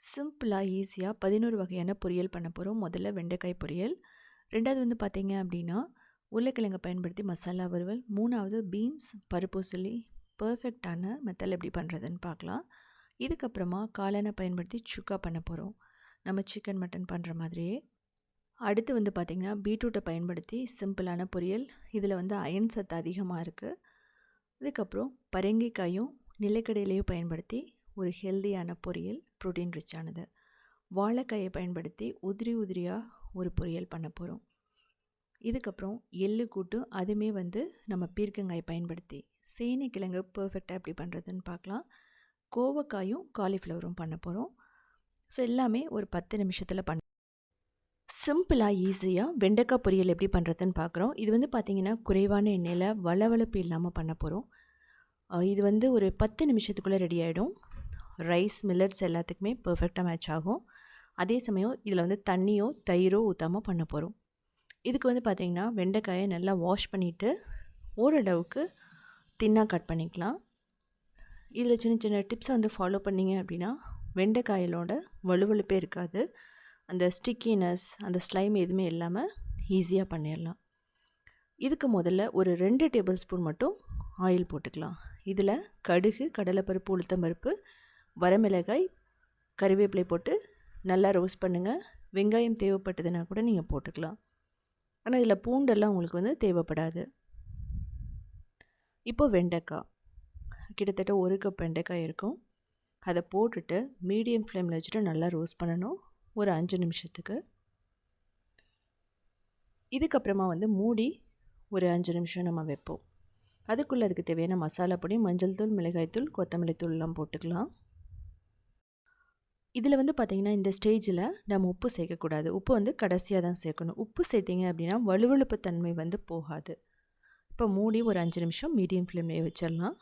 சிம்பிளாக ஈஸியாக 11 வகையான பொரியல் பண்ண போகிறோம். முதல்ல வெண்டைக்காய் பொரியல், 2வது வந்து பார்த்தீங்க அப்படின்னா உருளைக்கிழங்கை பயன்படுத்தி மசாலா வறுவல், 3வது பீன்ஸ் பருப்பூசலி. பர்ஃபெக்டான மெத்தடில் எப்படி பண்ணுறதுன்னு பார்க்கலாம். இதுக்கப்புறமா காளானை பயன்படுத்தி சுக்கா பண்ண போகிறோம், நம்ம சிக்கன் மட்டன் பண்ணுற மாதிரியே. அடுத்து வந்து பார்த்திங்கன்னா பீட்ரூட்டை பயன்படுத்தி சிம்பிளான பொரியல், இதில் வந்து அயன் சத்து அதிகமாக இருக்குது. அதுக்கப்புறம் பரங்கிக்காயும் நிலக்கடலையும் பயன்படுத்தி ஒரு ஹெல்தியான பொரியல், ப்ரோட்டீன் ரிச்சானது. வாழைக்காயை பயன்படுத்தி உதிரி உதிரியாக ஒரு பொரியல் பண்ண போகிறோம். இதுக்கப்புறம் எள்ளு கூட்டு, அதுவுமே வந்து நம்ம பீர்க்கங்காயை பயன்படுத்தி. சேனைக்கிழங்கு பர்ஃபெக்டாக எப்படி பண்ணுறதுன்னு பார்க்கலாம். கோவக்காயும் காலிஃப்ளவரும் பண்ண போகிறோம். ஸோ எல்லாமே ஒரு 10 நிமிஷத்தில் சிம்பிளாக ஈஸியாக வெண்டைக்காய் பொரியல் எப்படி பண்ணுறதுன்னு பார்க்குறோம். இது வந்து பார்த்திங்கன்னா குறைவான எண்ணெயில் வளவளப்பு இல்லாமல் பண்ண போகிறோம். இது வந்து ஒரு 10 நிமிஷத்துக்குள்ளே ரெடி ஆகிடும். ரைஸ் மில்லட்ஸ் எல்லாத்துக்குமே பர்ஃபெக்டாக மேட்ச் ஆகும். அதே சமயம் இதில் வந்து தண்ணியோ தயிரோ ஊற்றாமல் பண்ண போகிறோம். இதுக்கு வந்து பார்த்திங்கன்னா வெண்டைக்காயை நல்லா வாஷ் பண்ணிவிட்டு ஓரளவுக்கு தின்னாக கட் பண்ணிக்கலாம். இதில் சின்ன சின்ன டிப்ஸை வந்து ஃபாலோ பண்ணிங்க அப்படின்னா வெண்டைக்காயிலோட வலுவலுப்பே இருக்காது. அந்த ஸ்டிக்கினஸ், அந்த ஸ்லைம் எதுவுமே இல்லாமல் ஈஸியாக பண்ணிடலாம். இதுக்கு முதல்ல ஒரு 2 டேபிள் ஸ்பூன் மட்டும் ஆயில் போட்டுக்கலாம். இதில் கடுகு, கடலைப்பருப்பு, உளுத்தம்பருப்பு, வரமிளகாய், கறிவேப்பிலை போட்டு நல்லா ரோஸ்ட் பண்ணுங்கள். வெங்காயம் தேவைப்பட்டதுன்னா கூட நீங்கள் போட்டுக்கலாம், ஆனால் இதில் பூண்டெல்லாம் உங்களுக்கு வந்து தேவைப்படாது. இப்போது வெண்டைக்காய் கிட்டத்தட்ட 1 கப் வெண்டைக்காய் இருக்கும். அதை போட்டுட்டு மீடியம் ஃப்ளேமில் வச்சுட்டு நல்லா ரோஸ்ட் பண்ணணும் ஒரு 5 நிமிஷத்துக்கு. இதுக்கப்புறமா வந்து மூடி ஒரு 5 நிமிஷம் நம்ம வைப்போம். அதுக்குள்ளே அதுக்கு தேவையான மசாலா பொடி, மஞ்சள் தூள், மிளகாய்த்தூள், கொத்தமல்லி தூள்லாம் போட்டுக்கலாம். இதில் வந்து பார்த்திங்கன்னா இந்த ஸ்டேஜில் நம்ம உப்பு சேர்க்கக்கூடாது. உப்பு வந்து கடைசியாக தான் சேர்க்கணும். உப்பு சேர்த்திங்க அப்படின்னா வலுவழுப்பு தன்மை வந்து போகாது. இப்போ மூடி ஒரு 5 நிமிஷம் மீடியம் ஃப்ளேம்லேயே வச்சிடலாம்.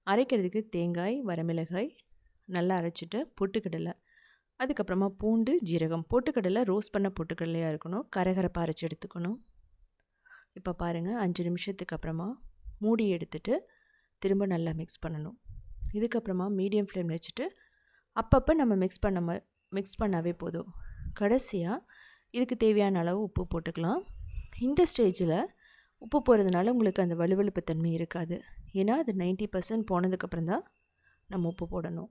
அரைக்கிறதுக்கு தேங்காய், வரமிளகாய் நல்லா அரைச்சிட்டு, பொட்டுக்கடலை, அதுக்கப்புறமா பூண்டு, ஜீரகம். பொட்டுக்கடலை ரோஸ்ட் பண்ண பொட்டுக்கடலையாக இருக்கணும், கரகரப்பாக அரைச்சி எடுத்துக்கணும். இப்போ பாருங்கள் 5 நிமிஷத்துக்கு அப்புறமா மூடி எடுத்துட்டு திரும்ப நல்லா மிக்ஸ் பண்ணணும். இதுக்கப்புறமா மீடியம் ஃப்ளேமில் வச்சுட்டு அப்பப்போ நம்ம மிக்ஸ் பண்ணாவே போதும். கடைசியாக இதுக்கு தேவையான அளவு உப்பு போட்டுக்கலாம். இந்த ஸ்டேஜில் உப்பு போடுறதுனால உங்களுக்கு அந்த வலுவழுப்பு தன்மை இருக்காது. ஏன்னா அது 90% போனதுக்கப்புறம் தான் நம்ம உப்பு போடணும்.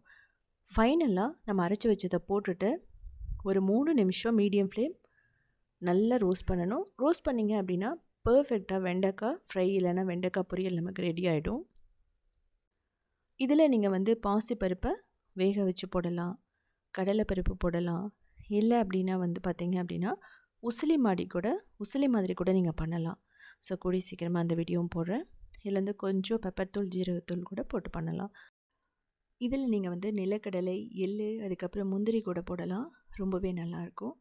ஃபைனலாக நம்ம அரைச்சி வச்சதை போட்டுட்டு ஒரு 3 நிமிஷம் மீடியம் ஃப்ளேம் நல்லா ரோஸ்ட் பண்ணணும். ரோஸ்ட் பண்ணிங்க அப்படின்னா பர்ஃபெக்டாக வெண்டைக்காய் ஃப்ரை இல்லைன்னா வெண்டைக்காய் பொரியல் நமக்கு ரெடி ஆகிடும். இதில் நீங்கள் வந்து பாசிப்பருப்பை வேக வச்சு போடலாம், கடலைப்பருப்பு போடலாம், இல்லை அப்படின்னா வந்து பார்த்திங்க அப்படின்னா உசிலி மாதிரி கூட நீங்கள் பண்ணலாம். ஸோ கூடி சீக்கிரமாக அந்த வீடியோவும் போடுறேன். இதில் வந்து கொஞ்சம் பெப்பர் தூள், ஜீரகத்தூள் கூட போட்டு பண்ணலாம். இதில் நீங்கள் வந்து நிலக்கடலை, எள்ளு, அதுக்கப்புறம் முந்திரி கூட போடலாம். ரொம்பவே நல்லாயிருக்கும்.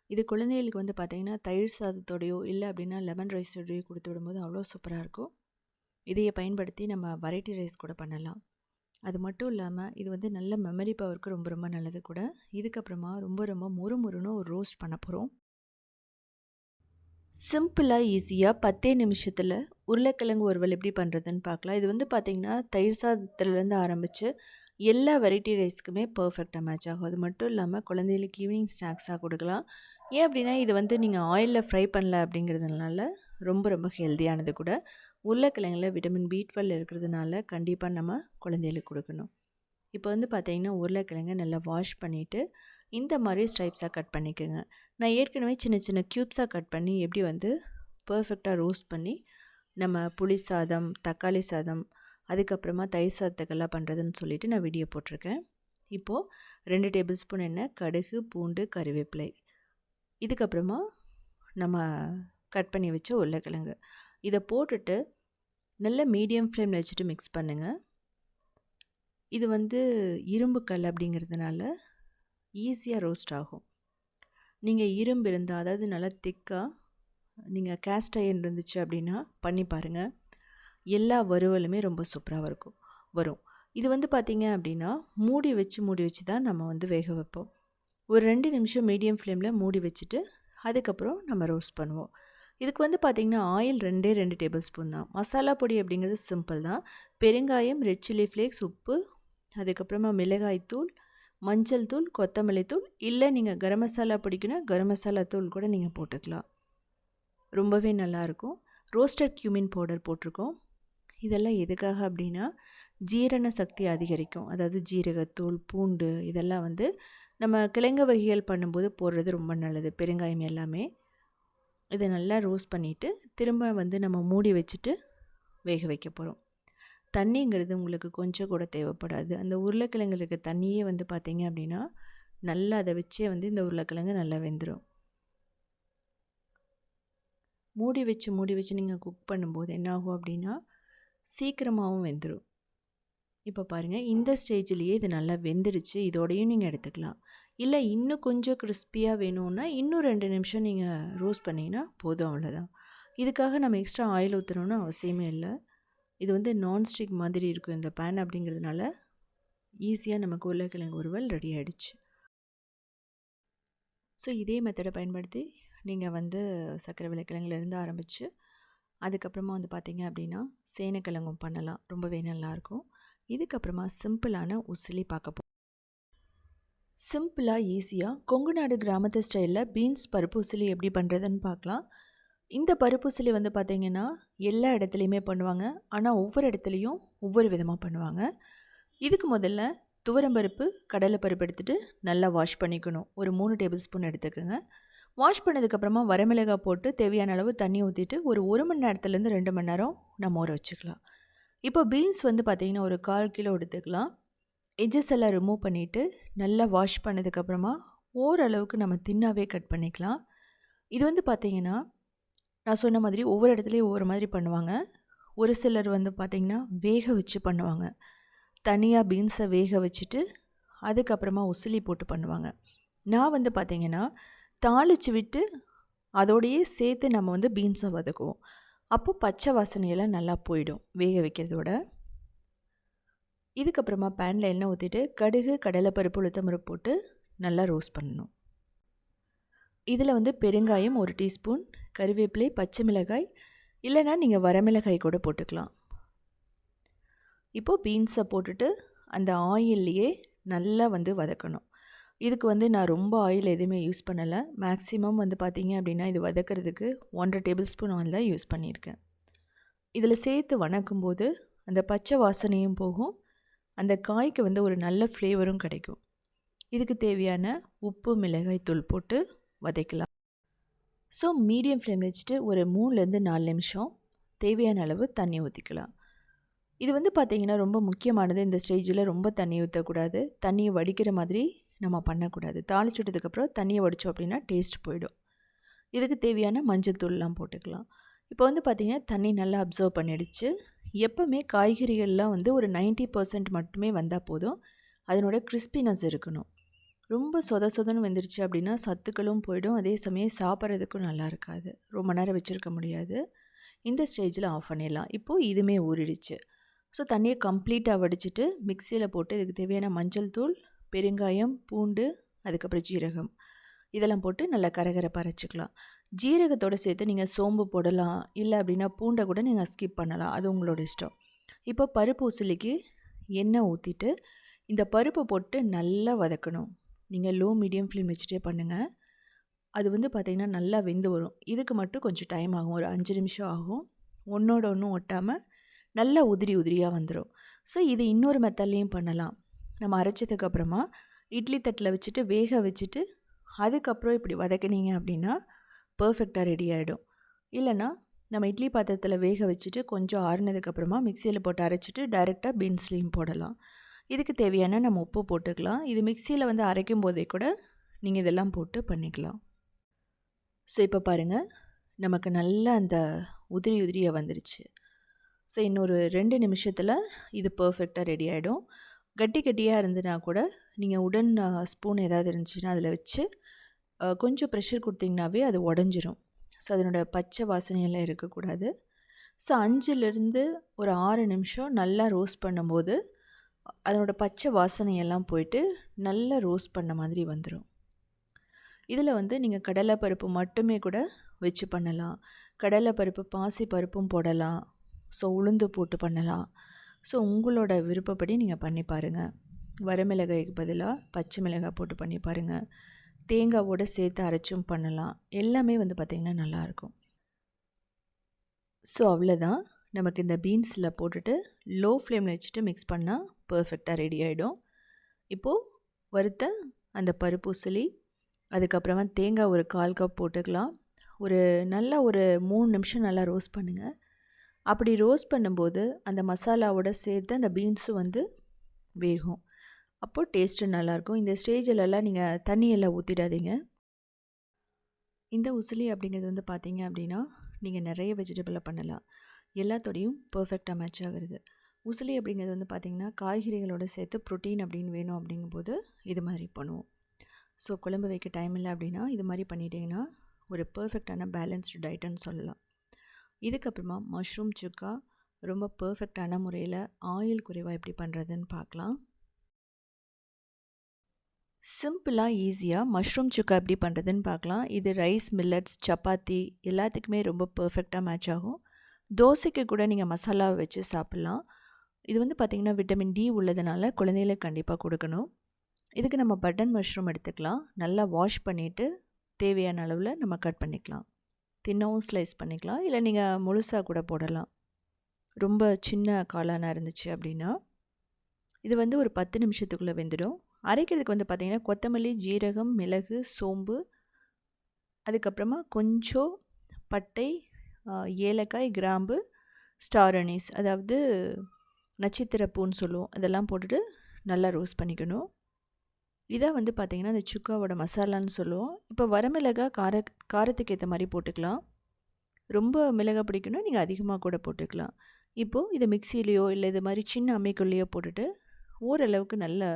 இது குழந்தைகளுக்கு வந்து பார்த்திங்கன்னா தயிர் சாதத்தோடையோ இல்லை அப்படின்னா லெமன் ரைஸோடையோ கொடுத்து விடும்போது அவ்வளோ சூப்பராக இருக்கும். இதையை பயன்படுத்தி நம்ம வெரைட்டி ரைஸ் கூட பண்ணலாம். அது மட்டும் இல்லாமல் இது வந்து நல்ல மெமரி பவருக்கு ரொம்ப ரொம்ப நல்லது கூட. இதுக்கப்புறமா ரொம்ப மொறுமொறுன்னு ஒரு ரோஸ்ட் பண்ண போகிறோம். சிம்பிளாக ஈஸியாக 10 நிமிஷத்தில் உருளைக்கிழங்கு வறுவல் எப்படி பண்ணுறதுன்னு பார்க்கலாம். இது வந்து பார்த்திங்கன்னா தயிர் சாதத்துலேருந்து ஆரம்பித்து எல்லா வெரைட்டி ரைஸ்க்குமே பர்ஃபெக்டாக மேட்ச் ஆகும். அது மட்டும் இல்லாமல் குழந்தைகளுக்கு ஈவினிங் ஸ்நாக்ஸாக கொடுக்கலாம். ஏன் அப்படின்னா இது வந்து நீங்கள் ஆயிலில் ஃப்ரை பண்ணல அப்படிங்கிறதுனால ரொம்ப ஹெல்த்தியானது கூட. உருளைக்கிழங்கில் விட்டமின் B12 இருக்கிறதுனால கண்டிப்பாக நம்ம குழந்தைகளுக்கு கொடுக்கணும். இப்போ வந்து பார்த்திங்கன்னா உருளைக்கிழங்கை நல்லா வாஷ் பண்ணிவிட்டு இந்த மாதிரி ஸ்ட்ரைப்ஸாக கட் பண்ணிக்கோங்க. நான் ஏற்கனவே சின்ன சின்ன க்யூப்ஸாக கட் பண்ணி எப்படி வந்து பர்ஃபெக்டாக ரோஸ்ட் பண்ணி நம்ம புளி சாதம், தக்காளி சாதம், அதுக்கப்புறமா தயிர் சாதத்துக்கெல்லாம் பண்ணுறதுன்னு சொல்லிவிட்டு நான் வீடியோ போட்டிருக்கேன். இப்போது 2 டேபிள் ஸ்பூன் எண்ணெய், கடுகு, பூண்டு, கறிவேப்பிலை, இதுக்கப்புறமா நம்ம கட் பண்ணி வச்ச உருளைக்கிழங்கு இதை போட்டுட்டு நல்ல மீடியம் ஃப்ளேமில் வச்சுட்டு மிக்ஸ் பண்ணுங்கள். இது வந்து இரும்பு கல் அப்படிங்கிறதுனால ஈஸியாக ரோஸ்ட் ஆகும். நீங்கள் இரும்பு இருந்தால், அதாவது நல்லா திக்காக நீங்கள் கேஸ்ட் அயர்ன் இருந்துச்சு அப்படின்னா பண்ணி பாருங்கள். எல்லா வறுவலுமே ரொம்ப சூப்பராக வரும். இது வந்து பார்த்திங்க அப்படின்னா மூடி வச்சு தான் நம்ம வந்து வேக வைப்போம். ஒரு 2 நிமிஷம் மீடியம் ஃப்ளேமில் மூடி வச்சுட்டு அதுக்கப்புறம் நம்ம ரோஸ்ட் பண்ணுவோம். இதுக்கு வந்து பார்த்திங்கன்னா ஆயில் 2 டேபிள் ஸ்பூன் தான். மசாலா பொடி அப்படிங்கிறது சிம்பிள் தான். பெருங்காயம், ரெட் சில்லி ஃப்ளேக்ஸ், உப்பு, அதுக்கப்புறமா மிளகாய்த்தூள், மஞ்சள் தூள், கொத்தமல்லி தூள், இல்லை நீங்கள் கரம் மசாலா பிடிக்குன்னா கரம் மசாலா தூள் கூட நீங்கள் போட்டுக்கலாம். ரொம்பவே நல்லாயிருக்கும். ரோஸ்டட் கியூமின் பவுடர் போட்டிருக்கோம். இதெல்லாம் எதுக்காக அப்படின்னா ஜீரண சக்தி அதிகரிக்கும். அதாவது ஜீரகத்தூள், பூண்டு இதெல்லாம் வந்து நம்ம கிழங்கு வகைகள் பண்ணும்போது போடுறது ரொம்ப நல்லது. பெருங்காயம் எல்லாமே. இதை நல்லா ரோஸ்ட் பண்ணிவிட்டு திரும்ப வந்து நம்ம மூடி வச்சுட்டு வேக வைக்க போகிறோம். தண்ணிங்கிறது உங்களுக்கு கொஞ்சம் கூட தேவைப்படாது. அந்த உருளைக்கிழங்குல இருக்க தண்ணியே வந்து பார்த்திங்க அப்படின்னா நல்லா அதை வச்சே வந்து இந்த உருளைக்கிழங்கு நல்லா வெந்துடும். மூடி வச்சு நீங்கள் குக் பண்ணும்போது என்னாகும் அப்படின்னா சீக்கிரமாகவும் வெந்துடும். இப்போ பாருங்கள், இந்த ஸ்டேஜ்லேயே இது நல்லா வெந்துடுச்சு. இதோடையும் நீங்கள் எடுத்துக்கலாம். இல்லை இன்னும் கொஞ்சம் கிறிஸ்பியாக வேணும்னா இன்னும் 2 நிமிஷம் நீங்கள் ரோஸ்ட் பண்ணிங்கன்னா போதும், அவ்வளோதான். இதுக்காக நம்ம எக்ஸ்ட்ரா ஆயில் ஊற்றணும்னு அவசியமே இல்லை. இது வந்து நான்ஸ்டிக் மாதிரி இருக்கும் இந்த பேன் அப்படிங்கிறதுனால ஈஸியாக நமக்கு உருளைக்கிழங்கு வறுவல் ரெடி ஆகிடுச்சு. ஸோ இதே மெத்தடை பயன்படுத்தி நீங்கள் வந்து சர்க்கரை உருளைக்கிழங்குலேருந்து ஆரம்பித்து அதுக்கப்புறமா வந்து பார்த்திங்க அப்படின்னா சேனைக்கிழங்கும் பண்ணலாம். ரொம்பவே நல்லாயிருக்கும். இதுக்கப்புறமா சிம்பிளான உசிலி பார்க்க போகிறோம். சிம்பிளாக ஈஸியாக கொங்கு நாடு கிராமத்து ஸ்டைலில் பீன்ஸ் பருப்பு உசிலி எப்படி பண்ணுறதுன்னு பார்க்கலாம். இந்த பருப்பு உசிலி வந்து பார்த்திங்கன்னா எல்லா இடத்துலையுமே பண்ணுவாங்க. ஆனால் ஒவ்வொரு இடத்துலையும் ஒவ்வொரு விதமாக பண்ணுவாங்க. இதுக்கு முதல்ல துவரம்பருப்பு, கடலைப்பருப்பு எடுத்துகிட்டு நல்லா வாஷ் பண்ணிக்கணும். ஒரு 3 டேபிள் ஸ்பூன் எடுத்துக்கோங்க. வாஷ் பண்ணதுக்கப்புறமா வரமிளகாய் போட்டு தேவையான அளவு தண்ணி ஊற்றிட்டு ஒரு 1 மணி நேரத்துலேருந்து 2 மணி நேரம் நம்ம ஊற வச்சுக்கலாம். இப்போ பீன்ஸ் வந்து பார்த்திங்கன்னா ஒரு 1/4 கிலோ எடுத்துக்கலாம். எட்ஜஸ் எல்லாம் ரிமூவ் பண்ணிவிட்டு நல்லா வாஷ் பண்ணதுக்கப்புறமா ஓரளவுக்கு நம்ம தின்னாவே கட் பண்ணிக்கலாம். இது வந்து பார்த்திங்கன்னா நான் சொன்ன மாதிரி ஒவ்வொரு இடத்துலையும் ஒவ்வொரு மாதிரி பண்ணுவாங்க. ஒரு சிலர் வந்து பார்த்திங்கன்னா வேக வச்சு பண்ணுவாங்க. தனியாக பீன்ஸை வேக வச்சுட்டு அதுக்கப்புறமா உசிலி போட்டு பண்ணுவாங்க. நான் வந்து பார்த்திங்கன்னா தாளித்து விட்டு அதோடையே சேர்த்து நம்ம வந்து பீன்ஸை வதக்குவோம். அப்போது பச்சை வாசனையெல்லாம் நல்லா போயிடும் வேக வைக்கிறதோட. இதுக்கப்புறமா பேனில் எண்ணெய் ஊற்றிட்டு கடுகு, கடலைப்பருப்பு, உளுத்தம்பருப்பு போட்டு நல்லா ரோஸ்ட் பண்ணணும். இதில் வந்து பெருங்காயம் 1 டீஸ்பூன், கறிவேப்பிலை, பச்சை மிளகாய், இல்லைனா நீங்கள் வரமிளகாய் கூட போட்டுக்கலாம். இப்போது பீன்ஸை போட்டுட்டு அந்த ஆயில்லையே நல்லா வந்து வதக்கணும். இதுக்கு வந்து நான் ரொம்ப ஆயில் எதுவுமே யூஸ் பண்ணலை. மேக்ஸிமம் வந்து பார்த்திங்க அப்படின்னா இது வதக்கிறதுக்கு 1.5 டேபிள் ஸ்பூன் ஆயில் தான் யூஸ் பண்ணியிருக்கேன். இதில் சேர்த்து வணக்கும்போது அந்த பச்சை வாசனையும் போகும், அந்த காய்க்கு வந்து ஒரு நல்ல ஃப்ளேவரும் கிடைக்கும். இதுக்கு தேவையான உப்பு, மிளகாய் தூள் போட்டு வதக்கலாம். ஸோ மீடியம் ஃப்ளேம் வச்சுட்டு ஒரு 3லேருந்து 4 நிமிஷம் தேவையான அளவு தண்ணி ஊற்றிக்கலாம். இது வந்து பார்த்திங்கன்னா ரொம்ப முக்கியமானது. இந்த ஸ்டேஜில் ரொம்ப தண்ணி ஊற்றக்கூடாது. தண்ணியை வடிக்கிற மாதிரி நம்ம பண்ணக்கூடாது. தாளிச்சுட்டதுக்கப்புறம் தண்ணியை வடித்தோம் அப்படின்னா டேஸ்ட் போயிடும். இதுக்கு தேவையான மஞ்சள் தூள்லாம் போட்டுக்கலாம். இப்போ வந்து பார்த்திங்கன்னா தண்ணி நல்லா அப்சர்வ் பண்ணிடுச்சு. எப்போவுமே காய்கறிகள்லாம் வந்து ஒரு 90% மட்டுமே வந்தால் போதும். அதனோட கிறிஸ்பினஸ் இருக்கணும். ரொம்ப சொதன்னு வெந்துருச்சு அப்படின்னா சத்துக்களும் போயிடும். அதே சமயம் சாப்பிட்றதுக்கும் நல்லா இருக்காது. ரொம்ப நேரம் வச்சுருக்க முடியாது. இந்த ஸ்டேஜில் ஆஃப் பண்ணிடலாம். இப்போது இதுவுமே ஊறிடுச்சு. ஸோ தண்ணியை கம்ப்ளீட்டாக வடிச்சிட்டு மிக்சியில் போட்டு இதுக்கு தேவையான மஞ்சள் தூள், பெருங்காயம், பூண்டு, அதுக்கப்புறம் ஜீரகம் இதெல்லாம் போட்டு நல்லா கரகரப்பாக அரைச்சிக்கலாம். ஜீரகத்தோடு சேர்த்து நீங்கள் சோம்பு போடலாம், இல்லை அப்படின்னா பூண்டை கூட நீங்கள் ஸ்கிப் பண்ணலாம். அது உங்களோட இஷ்டம். இப்போ பருப்பு உசிலிக்கு எண்ணெய் ஊற்றிட்டு இந்த பருப்பை போட்டு நல்லா வதக்கணும். நீங்கள் லோ மீடியம் ஃப்ளேம் வச்சுட்டே பண்ணுங்கள். அது வந்து பார்த்திங்கன்னா நல்லா வெந்து வரும். இதுக்கு மட்டும் கொஞ்சம் டைம் ஆகும். ஒரு 5 நிமிஷம் ஆகும். ஒன்றோட ஒன்றும் ஒட்டாமல் நல்லா உதிரியாக வந்துடும். ஸோ இது இன்னொரு மெத்தட்லேயும் பண்ணலாம். நம்ம அரைச்சதுக்கப்புறமா இட்லி தட்டில் வச்சுட்டு வேக வச்சுட்டு அதுக்கப்புறம் இப்படி வதக்கினீங்க அப்படின்னா பர்ஃபெக்டாக ரெடி ஆகிடும். இல்லைனா நம்ம இட்லி பாத்திரத்தில் வேக வச்சுட்டு கொஞ்சம் ஆறுனதுக்கப்புறமா மிக்சியில் போட்டு அரைச்சிட்டு டைரெக்டாக பீன்ஸ்லேயும் போடலாம். இதுக்கு தேவையான நம்ம உப்பு போட்டுக்கலாம். இது மிக்சியில் வந்து அரைக்கும் போதே கூட நீங்கள் இதெல்லாம் போட்டு பண்ணிக்கலாம். ஸோ இப்போ பாருங்கள், நமக்கு நல்லா அந்த உதிரியாக வந்துடுச்சு. ஸோ இன்னொரு 2 நிமிஷத்தில் இது பர்ஃபெக்டாக ரெடி ஆகிடும். கட்டியாக இருந்துன்னா கூட நீங்கள் உடன் ஸ்பூன் ஏதாவது இருந்துச்சுன்னா அதில் வச்சு கொஞ்சம் ப்ரெஷர் கொடுத்திங்கனாவே அது உடஞ்சிரும். ஸோ அதனோட பச்சை வாசனையெல்லாம் இருக்கக்கூடாது. ஸோ 5லேருந்து ஒரு 6 நிமிஷம் நல்லா ரோஸ்ட் பண்ணும்போது அதனோட பச்சை வாசனையெல்லாம் போயிட்டு நல்லா ரோஸ்ட் பண்ண மாதிரி வந்துடும். இதில் வந்து நீங்கள் கடலைப்பருப்பு மட்டுமே கூட வச்சு பண்ணலாம். கடலைப்பருப்பு, பாசி பருப்பும் போடலாம். ஸோ உளுந்து போட்டு பண்ணலாம். ஸோ உங்களோட விருப்பப்படி நீங்கள் பண்ணி பாருங்கள். வரமிளகாய்க்கு பதிலாக பச்சை மிளகாய் போட்டு பண்ணி பாருங்கள். தேங்காவோடு சேர்த்து அரைச்சும் பண்ணலாம். எல்லாமே வந்து பார்த்திங்கன்னா நல்லாயிருக்கும். ஸோ அவ்வளோதான். நமக்கு இந்த பீன்ஸில் போட்டுட்டு லோ ஃப்ளேமில் வச்சுட்டு மிக்ஸ் பண்ணால் பர்ஃபெக்டாக ரெடி ஆகிடும். இப்போது வறுத்த அந்த பருப்பூசலி, அதுக்கப்புறமா தேங்காய் ஒரு 1/4 கப் போட்டுக்கலாம். நல்லா ஒரு 3 நிமிஷம் நல்லா ரோஸ்ட் பண்ணுங்கள். அப்படி ரோஸ்ட் பண்ணும்போது அந்த மசாலாவோட சேர்த்து அந்த பீன்ஸும் வந்து வேகும். அப்போது டேஸ்ட்டு நல்லாயிருக்கும். இந்த ஸ்டேஜிலலாம் நீங்கள் தண்ணியெல்லாம் ஊற்றிடாதீங்க. இந்த உசிலி அப்படிங்கிறது வந்து பார்த்திங்க அப்படின்னா நீங்கள் நிறைய வெஜிடபிளில் பண்ணலாம். எல்லாத்தோடையும் பர்ஃபெக்டாக மேட்ச் ஆகுறது. உசிலி அப்படிங்கிறது வந்து பார்த்திங்கன்னா காய்கறிகளோடு சேர்த்து ப்ரோட்டீன் அப்படின்னு வேணும் அப்படிங்கும்போது இது மாதிரி பண்ணுவோம். ஸோ குழம்பு வைக்க டைம் இல்லை அப்படின்னா இது மாதிரி பண்ணிட்டீங்கன்னா ஒரு பர்ஃபெக்டான பேலன்ஸ்டு டயட்டுன்னு சொல்லலாம். இதுக்கப்புறமா மஷ்ரூம் சுக்கா ரொம்ப பர்ஃபெக்டான முறையில் ஆயில் குறைவாக எப்படி பண்ணுறதுன்னு பார்க்கலாம். சிம்பிளாக ஈஸியாக மஷ்ரூம் சுக்கா எப்படி பண்ணுறதுன்னு பார்க்கலாம். இது ரைஸ், மில்லட்ஸ், சப்பாத்தி எல்லாத்துக்குமே ரொம்ப பர்ஃபெக்டாக மேட்ச் ஆகும். தோசைக்கு கூட நீங்கள் மசாலா வச்சு சாப்பிட்லாம். இது வந்து பார்த்திங்கன்னா விட்டமின் டி உள்ளதுனால குழந்தைகளுக்கு கண்டிப்பாக கொடுக்கணும். இதுக்கு நம்ம பட்டன் மஷ்ரூம் எடுத்துக்கலாம். நல்லா வாஷ் பண்ணிவிட்டு தேவையான அளவில் நம்ம கட் பண்ணிக்கலாம். தின்னாவும் ஸ்லைஸ் பண்ணிக்கலாம், இல்லை நீங்கள் முழுசாக கூட போடலாம். ரொம்ப சின்ன காளானாக இருந்துச்சு அப்படின்னா இது வந்து ஒரு 10 நிமிஷத்துக்குள்ளே வெந்துடும். அரைக்கிறதுக்கு வந்து பார்த்திங்கன்னா கொத்தமல்லி, ஜீரகம், மிளகு, சோம்பு, அதுக்கப்புறமா கொஞ்சம் பட்டை, ஏலக்காய், கிராம்பு, ஸ்டார் அனீஸ் அதாவது நட்சத்திரப்பூன்னு சொல்லுவோம், அதெல்லாம் போட்டுட்டு நல்லா ரோஸ்ட் பண்ணிக்கணும். இதை வந்து பார்த்திங்கன்னா அந்த சுக்காவோட மசாலான்னு சொல்லுவோம். இப்போ வரமிளகாய் காரத்துக்கு ஏற்ற மாதிரி போட்டுக்கலாம். ரொம்ப மிளகாய் பிடிக்கணும் நீங்கள் அதிகமாக கூட போட்டுக்கலாம். இப்போது இதை மிக்சிலேயோ இல்லை இது மாதிரி சின்ன அம்மிக்குள்ளேயோ போட்டுட்டு ஓரளவுக்கு நல்ல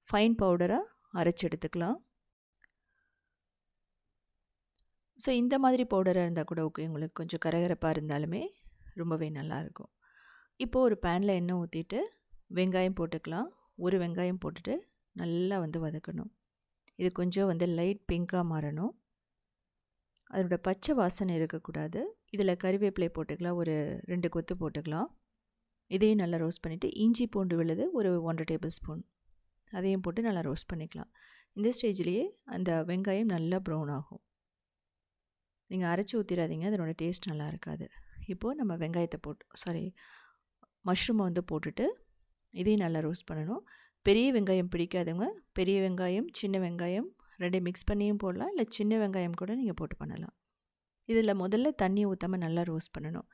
ஃபைன் பவுடராக அரைச்சி எடுத்துக்கலாம். ஸோ இந்த மாதிரி பவுடராக இருந்தால் கூட ஓகே, உங்களுக்கு கொஞ்சம் கரகரப்பாக இருந்தாலுமே ரொம்பவே நல்லாயிருக்கும். இப்போது ஒரு பேனில் எண்ணெய் ஊற்றிட்டு வெங்காயம் போட்டுக்கலாம். ஒரு வெங்காயம் போட்டுட்டு நல்லா வந்து வதக்கணும். இது கொஞ்சம் வந்து லைட் பிங்காக மாறணும். அதோட பச்சை வாசனை இருக்கக்கூடாது. இதில் கறிவேப்பிலை போட்டுக்கலாம், ஒரு 2 கொத்து போட்டுக்கலாம். இதையும் நல்லா ரோஸ்ட் பண்ணிவிட்டு இஞ்சி பூண்டு விழுது ஒரு 1 டேபிள் ஸ்பூன் அதையும் போட்டு நல்லா ரோஸ்ட் பண்ணிக்கலாம். இந்த ஸ்டேஜ்லேயே அந்த வெங்காயம் நல்லா ப்ரௌன் ஆகும். நீங்கள் அரைச்சி ஊற்றிடாதீங்க, அதனோட டேஸ்ட் நல்லா இருக்காது. இப்போது நம்ம வெங்காயத்தை மஷ்ரூமை வந்து போட்டுட்டு இதையும் நல்லா ரோஸ்ட் பண்ணணும். பெரிய வெங்காயம் பிடிக்காதவங்க பெரிய வெங்காயம், சின்ன வெங்காயம் 2 மிக்ஸ் பண்ணியும் போடலாம், இல்லை சின்ன வெங்காயம் கூட நீங்கள் போட்டு பண்ணலாம். இதில் முதல்ல தண்ணி ஊற்றாமல் நல்லா ரோஸ்ட் பண்ணணும்.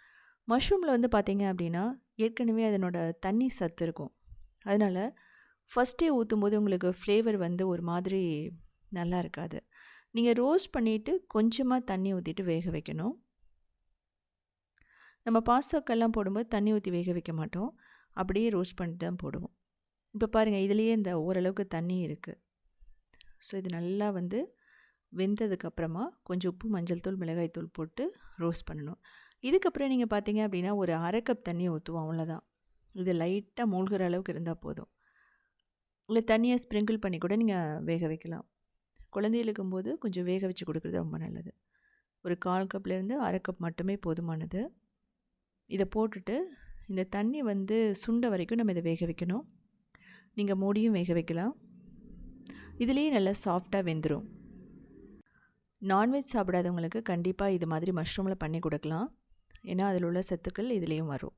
மஷ்ரூமில் வந்து பார்த்திங்க அப்படின்னா ஏற்கனவே அதனோட தண்ணி சத்து இருக்கும். அதனால் ஃபஸ்ட்டே ஊற்றும்போது உங்களுக்கு ஃப்ளேவர் வந்து ஒரு மாதிரி நல்லா இருக்காது. நீங்கள் ரோஸ்ட் பண்ணிவிட்டு கொஞ்சமாக தண்ணி ஊற்றிட்டு வேக வைக்கணும். நம்ம பாஸ்தாக்கெல்லாம் போடும்போது தண்ணி ஊற்றி வேக வைக்க மாட்டோம், அப்படியே ரோஸ்ட் பண்ணிட்டு தான் போடுவோம். இப்போ பாருங்கள், இதுலேயே இந்த ஓரளவுக்கு தண்ணி இருக்குது. ஸோ இது நல்லா வந்து வெந்ததுக்கப்புறமா கொஞ்சம் உப்பு, மஞ்சள் தூள், மிளகாய் தூள் போட்டு ரோஸ்ட் பண்ணணும். இதுக்கப்புறம் நீங்கள் பார்த்தீங்க அப்படின்னா ஒரு 1/2 கப் தண்ணி ஊற்றுவோம், அவ்வளோதான். இது லைட்டாக மூழ்கிற அளவுக்கு இருந்தால் போதும். இல்லை தண்ணியை ஸ்ப்ரிங்கிள் பண்ணி கூட நீங்கள் வேக வைக்கலாம். குழந்தைகளுக்கும் போது கொஞ்சம் வேக வச்சு கொடுக்குறது ரொம்ப நல்லது. ஒரு 1/4 கப்லேருந்து 1/2 கப் மட்டுமே போதுமானது. இதை போட்டுட்டு இந்த தண்ணி வந்து சுண்ட வரைக்கும் நம்ம இதை வேக வைக்கணும். நீங்கள் மூடியும் வேக வைக்கலாம். இதுலேயே நல்லா சாஃப்டாக வெந்துடும். நான்வெஜ் சாப்பிடாதவங்களுக்கு கண்டிப்பாக இது மாதிரி மஷ்ரூமில் பண்ணி கொடுக்கலாம். ஏன்னா அதில் உள்ள சத்துக்கள் இதுலேயும் வரும்.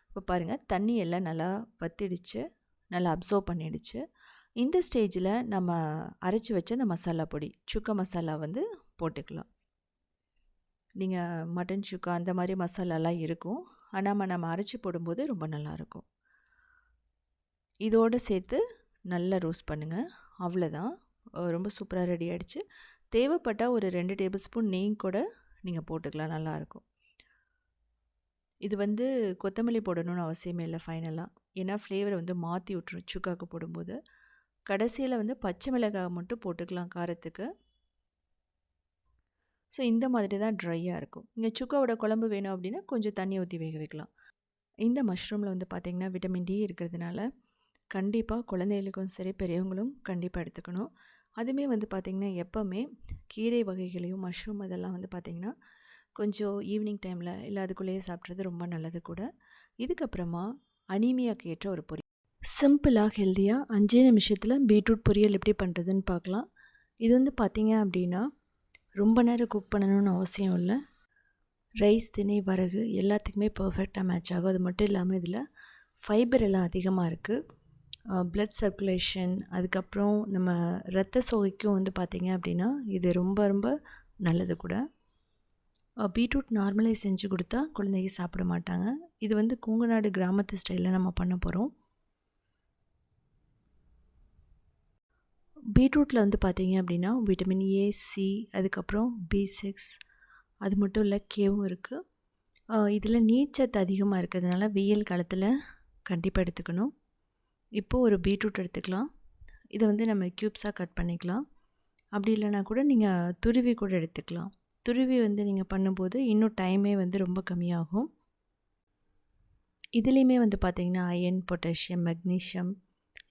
இப்போ பாருங்கள், தண்ணி எல்லாம் நல்லா வத்திடுச்சு, நல்லா அப்சர்வ் பண்ணிடுச்சு. இந்த ஸ்டேஜில் நம்ம அரைச்சி வச்ச அந்த மசாலா பொடி, சுக்கா மசாலா வந்து போட்டுக்கலாம். நீங்கள் மட்டன் சுக்கா அந்த மாதிரி மசாலாலாம் இருக்கும், ஆனால் நம்ம அரைச்சி போடும்போது ரொம்ப நல்லாயிருக்கும். இதோடு சேர்த்து நல்லா ரோஸ்ட் பண்ணுங்கள். அவ்வளோதான், ரொம்ப சூப்பராக ரெடி ஆகிடுச்சு. தேவைப்பட்டால் ஒரு 2 டேபிள் ஸ்பூன் நெய் கூட நீங்கள் போட்டுக்கலாம், நல்லாயிருக்கும். இது வந்து கொத்தமல்லி போடணும்னு அவசியமே இல்லை ஃபைனலாக, ஏன்னா ஃப்ளேவரை வந்து மாற்றி விட்டுரும் சுக்காவுக்கு போடும்போது. கடைசியில் வந்து பச்சை மிளகாய் மட்டும் போட்டுக்கலாம் காரத்துக்கு. ஸோ இந்த மாதிரி தான் ட்ரையாக இருக்கும். நீங்கள் சுக்காவோட குழம்பு வேணும் அப்படின்னா கொஞ்சம் தண்ணி ஊற்றி வேக வைக்கலாம். இந்த மஷ்ரூமில் வந்து பார்த்திங்கன்னா விட்டமின் டி இருக்கிறதுனால கண்டிப்பாக குழந்தைகளுக்கும் சரி பெரியவங்களும் கண்டிப்பாக எடுத்துக்கணும். அதுவுமே வந்து பார்த்திங்கன்னா எப்போவுமே கீரை வகைகளையும் மஷ்ரூம் அதெல்லாம் வந்து பார்த்திங்கன்னா கொஞ்சம் ஈவினிங் டைமில் இல்லை அதுக்குள்ளேயே சாப்பிட்றது ரொம்ப நல்லது கூட. இதுக்கப்புறமா அனீமியாக்கு ஏற்ற ஒரு பொரி. சிம்பிளாக ஹெல்த்தியாக 5 நிமிஷத்தில் பீட்ரூட் பொரியல் எப்படி பண்ணுறதுன்னு பார்க்கலாம். இது வந்து பார்த்திங்க அப்படின்னா ரொம்ப நேரம் குக் பண்ணணும்னு அவசியம் இல்லை. ரைஸ், திணை, வரகு எல்லாத்துக்குமே பர்ஃபெக்டாக மேட்ச் ஆகும். அது மட்டும் இல்லாமல் இதில் ஃபைபர் எல்லாம் அதிகமாக இருக்குது. ப்ளட் சர்க்குலேஷன், அதுக்கப்புறம் நம்ம இரத்த சோகைக்கும் வந்து பார்த்திங்க அப்படின்னா இது ரொம்ப ரொம்ப நல்லது கூட. பீட்ரூட் நார்மலே செஞ்சு கொடுத்தா குழந்தைங்க சாப்பிட மாட்டாங்க. இது வந்து கூங்கநாடு கிராமத்து ஸ்டைலில் நம்ம பண்ண போகிறோம். பீட்ரூட்டில் வந்து பார்த்திங்க அப்படின்னா விட்டமின் ஏ, சி, அதுக்கப்புறம் B6, அது மட்டும் இல்லை கேவும் இருக்குது. இதில் நீர்ச்சத்து அதிகமாக இருக்கிறதுனால வெயில் காலத்தில் கண்டிப்பாக எடுத்துக்கணும். இப்போது ஒரு பீட்ரூட் எடுத்துக்கலாம். இதை வந்து நம்ம க்யூப்ஸாக கட் பண்ணிக்கலாம். அப்படி இல்லைனா கூட நீங்கள் துருவி கூட எடுத்துக்கலாம். துருவி வந்து நீங்கள் பண்ணும்போது இன்னும் டைமே வந்து ரொம்ப கம்மியாகும். இதுலேயுமே வந்து பார்த்திங்கன்னா அயன், பொட்டாசியம், மெக்னீஷியம்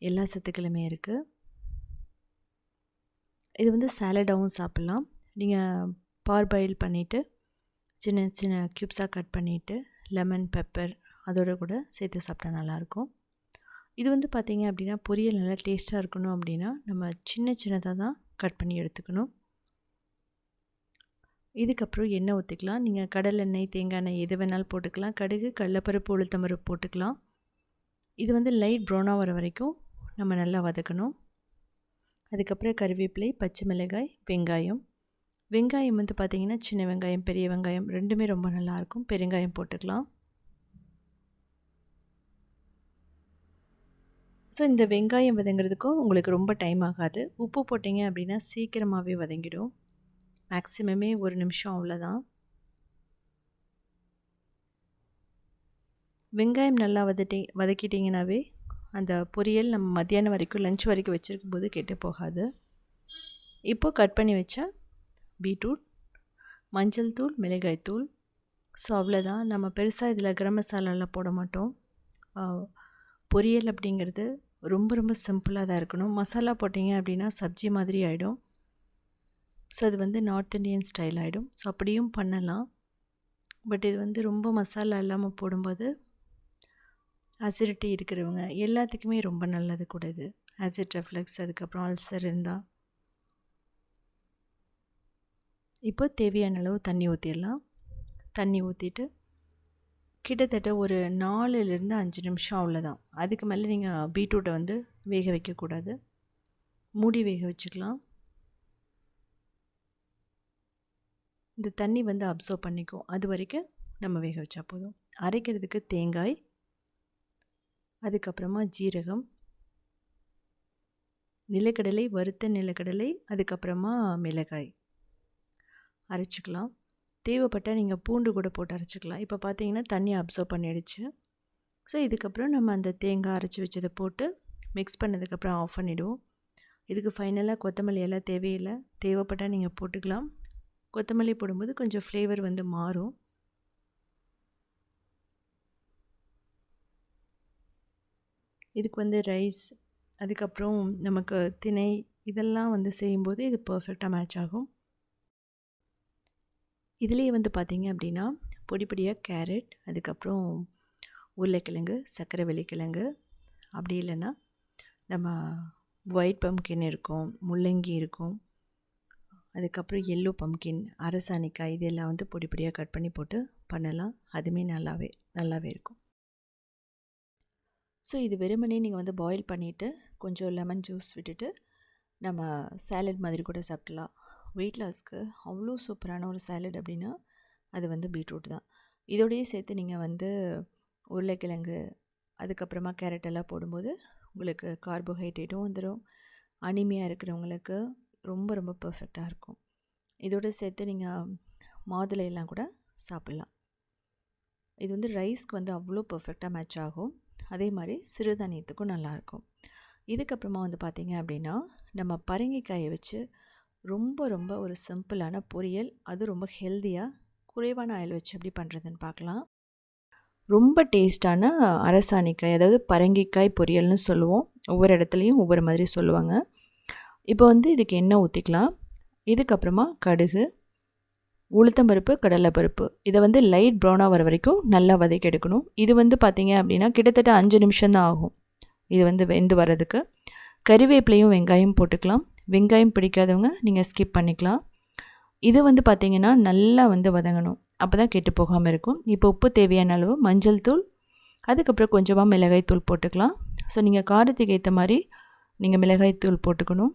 எல்லா சத்துக்களுமே இருக்குது. இது வந்து சாலடாகவும் சாப்பிட்லாம். நீங்கள் பார்பாயில் பண்ணிவிட்டு சின்ன சின்ன க்யூப்ஸாக கட் பண்ணிவிட்டு லெமன், பெப்பர் அதோடு கூட சேர்த்து சாப்பிட்டா நல்லாயிருக்கும். இது வந்து பார்த்திங்க அப்படின்னா பொரியல் நல்லா டேஸ்ட்டாக இருக்கணும் அப்படின்னா நம்ம சின்ன சின்னதாக தான் கட் பண்ணி எடுத்துக்கணும். இதுக்கப்புறம் எண்ணெய் ஊற்றிக்கலாம். நீங்கள் கடலெண்ணெய், தேங்காய் எண்ணெய் எது வேணாலும் போட்டுக்கலாம். கடுகு, கடலைப்பருப்பு, உளுத்தம்பருப்பு போட்டுக்கலாம். இது வந்து லைட் ப்ரௌனாக வர வரைக்கும் நம்ம நல்லா வதக்கணும். அதுக்கப்புறம் கறிவேப்பிலை, பச்சை மிளகாய், வெங்காயம் வந்து பார்த்திங்கன்னா சின்ன வெங்காயம், பெரிய வெங்காயம் ரெண்டுமே ரொம்ப நல்லாயிருக்கும். பெருங்காயம் போட்டுக்கலாம். ஸோ இந்த வெங்காயம் வதங்கிறதுக்கும் உங்களுக்கு ரொம்ப டைம் ஆகாது. உப்பு போட்டிங்க அப்படின்னா சீக்கிரமாகவே வதங்கிடும். மேக்ஸிமமே 1 நிமிஷம் அவ்வளோதான். வெங்காயம் நல்லா வதக்கிட்டிங்கனாவே அந்த பொரியல் நம்ம மத்தியானம் வரைக்கும் லஞ்ச் வரைக்கும் வச்சுருக்கும் போது கெட்டு போகாது. இப்போது கட் பண்ணி வச்ச பீட்ரூட், மஞ்சள் தூள், மிளகாய் தூள். ஸோ அவ்வளோதான். நம்ம பெருசாக இதில் கரம் மசாலாலாம் போட மாட்டோம். பொரியல் அப்படிங்கிறது ரொம்ப ரொம்ப சிம்பிளாக தான் இருக்கணும். மசாலா போட்டிங்க அப்படின்னா சப்ஜி மாதிரி ஆகிடும். ஸோ அது வந்து நார்த் இண்டியன் ஸ்டைல் ஆகிடும். ஸோ அப்படியும் பண்ணலாம். பட் இது வந்து ரொம்ப மசாலா இல்லாமல் போடும்போது அசிடிட்டி இருக்கிறவங்க எல்லாத்துக்குமே ரொம்ப நல்லது கூட இது. ஆசிட் ரெஃப்ளக்ஸ், அதுக்கப்புறம் அல்சர் இருந்தால். இப்போ தேவையான அளவு தண்ணி ஊற்றிடலாம். தண்ணி ஊற்றிட்டு கிட்டத்தட்ட ஒரு 4லேருந்து 5 நிமிஷம் அவ்வளோதான். அதுக்கு மேலே நீங்கள் பீட்ரூட்டை வந்து வேக வைக்கக்கூடாது. மூடி வேக வச்சுக்கலாம். இந்த தண்ணி வந்து அப்சர்வ் பண்ணிக்கும். அது வரைக்கும் நம்ம வேக வச்சா போதும். அரைக்கிறதுக்கு தேங்காய், அதுக்கப்புறமா ஜீரகம், நிலக்கடலை, வறுத்த நிலக்கடலை, அதுக்கப்புறமா மிளகாய் அரைச்சிக்கலாம். தேவைப்பட்டால் நீங்கள் பூண்டு கூட போட்டு அரைச்சிக்கலாம். இப்போ பார்த்தீங்கன்னா தண்ணி அப்சர்வ் பண்ணிடுச்சு. ஸோ இதுக்கப்புறம் நம்ம அந்த தேங்காய் அரைச்சி வச்சதை போட்டு மிக்ஸ் பண்ணதுக்கப்புறம் ஆஃப் பண்ணிவிடுவோம். இதுக்கு ஃபைனலாக கொத்தமல்லி எல்லாம் தேவையில்லை. தேவைப்பட்டால் நீங்கள் போட்டுக்கலாம். கொத்தமல்லி போடும்போது கொஞ்சம் ஃப்ளேவர் வந்து மாறும். இதுக்கு வந்து ரைஸ், அதுக்கப்புறம் நமக்கு திணை இதெல்லாம் வந்து செய்யும்போது இது பர்ஃபெக்டாக மேட்ச் ஆகும். இதுலேயே வந்து பார்த்திங்க அப்படின்னா பொடி பொடியாக கேரட், அதுக்கப்புறம் உருளைக்கிழங்கு, சர்க்கரை கிழங்கு, அப்படி இல்லைன்னா நம்ம ஒயிட் பம்கின் இருக்கும், முள்ளங்கி இருக்கும், அதுக்கப்புறம் எல்லோ பம்கின், அரசாணிக்காய் இதெல்லாம் வந்து பொடி பொடியாக கட் பண்ணி போட்டு பண்ணலாம். அதுவுமே நல்லாவே இருக்கும். ஸோ இது வெறுமனே நீங்கள் வந்து பாயில் பண்ணிவிட்டு கொஞ்சம் லெமன் ஜூஸ் விட்டுட்டு நம்ம சாலட் மாதிரி கூட சாப்பிடலாம். வெயிட் லாஸ்க்கு அவ்வளோ சூப்பரான ஒரு சாலட் அப்படின்னா அது வந்து பீட்ரூட் தான். இதோடையே சேர்த்து நீங்கள் வந்து உருளைக்கிழங்கு, அதுக்கப்புறமா கேரட் எல்லாம் போடும்போது உங்களுக்கு கார்போஹைட்ரேட்டும் வந்துடும். அனிமியாக இருக்கிறவங்களுக்கு ரொம்ப ரொம்ப பர்ஃபெக்டாக இருக்கும். இதோடு சேர்த்து நீங்கள் மாதுளையெல்லாம் கூட சாப்பிட்லாம். இது வந்து ரைஸ்க்கு வந்து அவ்வளோ பர்ஃபெக்டாக மேட்ச் ஆகும். அதே மாதிரி சிறுதானியத்துக்கும் நல்லாயிருக்கும். இதுக்கப்புறமா வந்து பார்த்திங்க அப்படின்னா நம்ம பரங்கிக்காயை வச்சு ரொம்ப ரொம்ப ஒரு சிம்பிளான பொரியல், அது ரொம்ப ஹெல்த்தியாக குறைவான ஆயில் வச்சு எப்படி பண்ணுறதுன்னு பார்க்கலாம். ரொம்ப டேஸ்டான அரசாணிக்காய், அதாவது பரங்கிக்காய் பொரியல்னு சொல்லுவோம். ஒவ்வொரு இடத்துலையும் ஒவ்வொரு மாதிரி சொல்லுவாங்க. இப்போ வந்து இதுக்கு எண்ணெய் ஊற்றிக்கலாம். இதுக்கப்புறமா கடுகு, உளுத்தம்பருப்பு, கடலைப்பருப்பு இதை வந்து லைட் ப்ரௌனாக வர வரைக்கும் நல்லா வதக்கி எடுக்கணும். இது வந்து பார்த்திங்க அப்படின்னா கிட்டத்தட்ட 5 நிமிஷம்தான் ஆகும். இது வந்து வெந்து வர்றதுக்கு. கறிவேப்பிலையும் வெங்காயம் போட்டுக்கலாம். வெங்காயம் பிடிக்காதவங்க நீங்கள் ஸ்கிப் பண்ணிக்கலாம். இது வந்து பார்த்திங்கன்னா நல்லா வந்து வதங்கணும், அப்போ தான் கெட்டு போகாமல் இருக்கும். இப்போ உப்பு தேவையான அளவு, மஞ்சள் தூள், அதுக்கப்புறம் கொஞ்சமாக மிளகாய் தூள் போட்டுக்கலாம். ஸோ நீங்கள் காரத்துக்கு ஏற்ற மாதிரி நீங்கள் மிளகாய் தூள் போட்டுக்கணும்.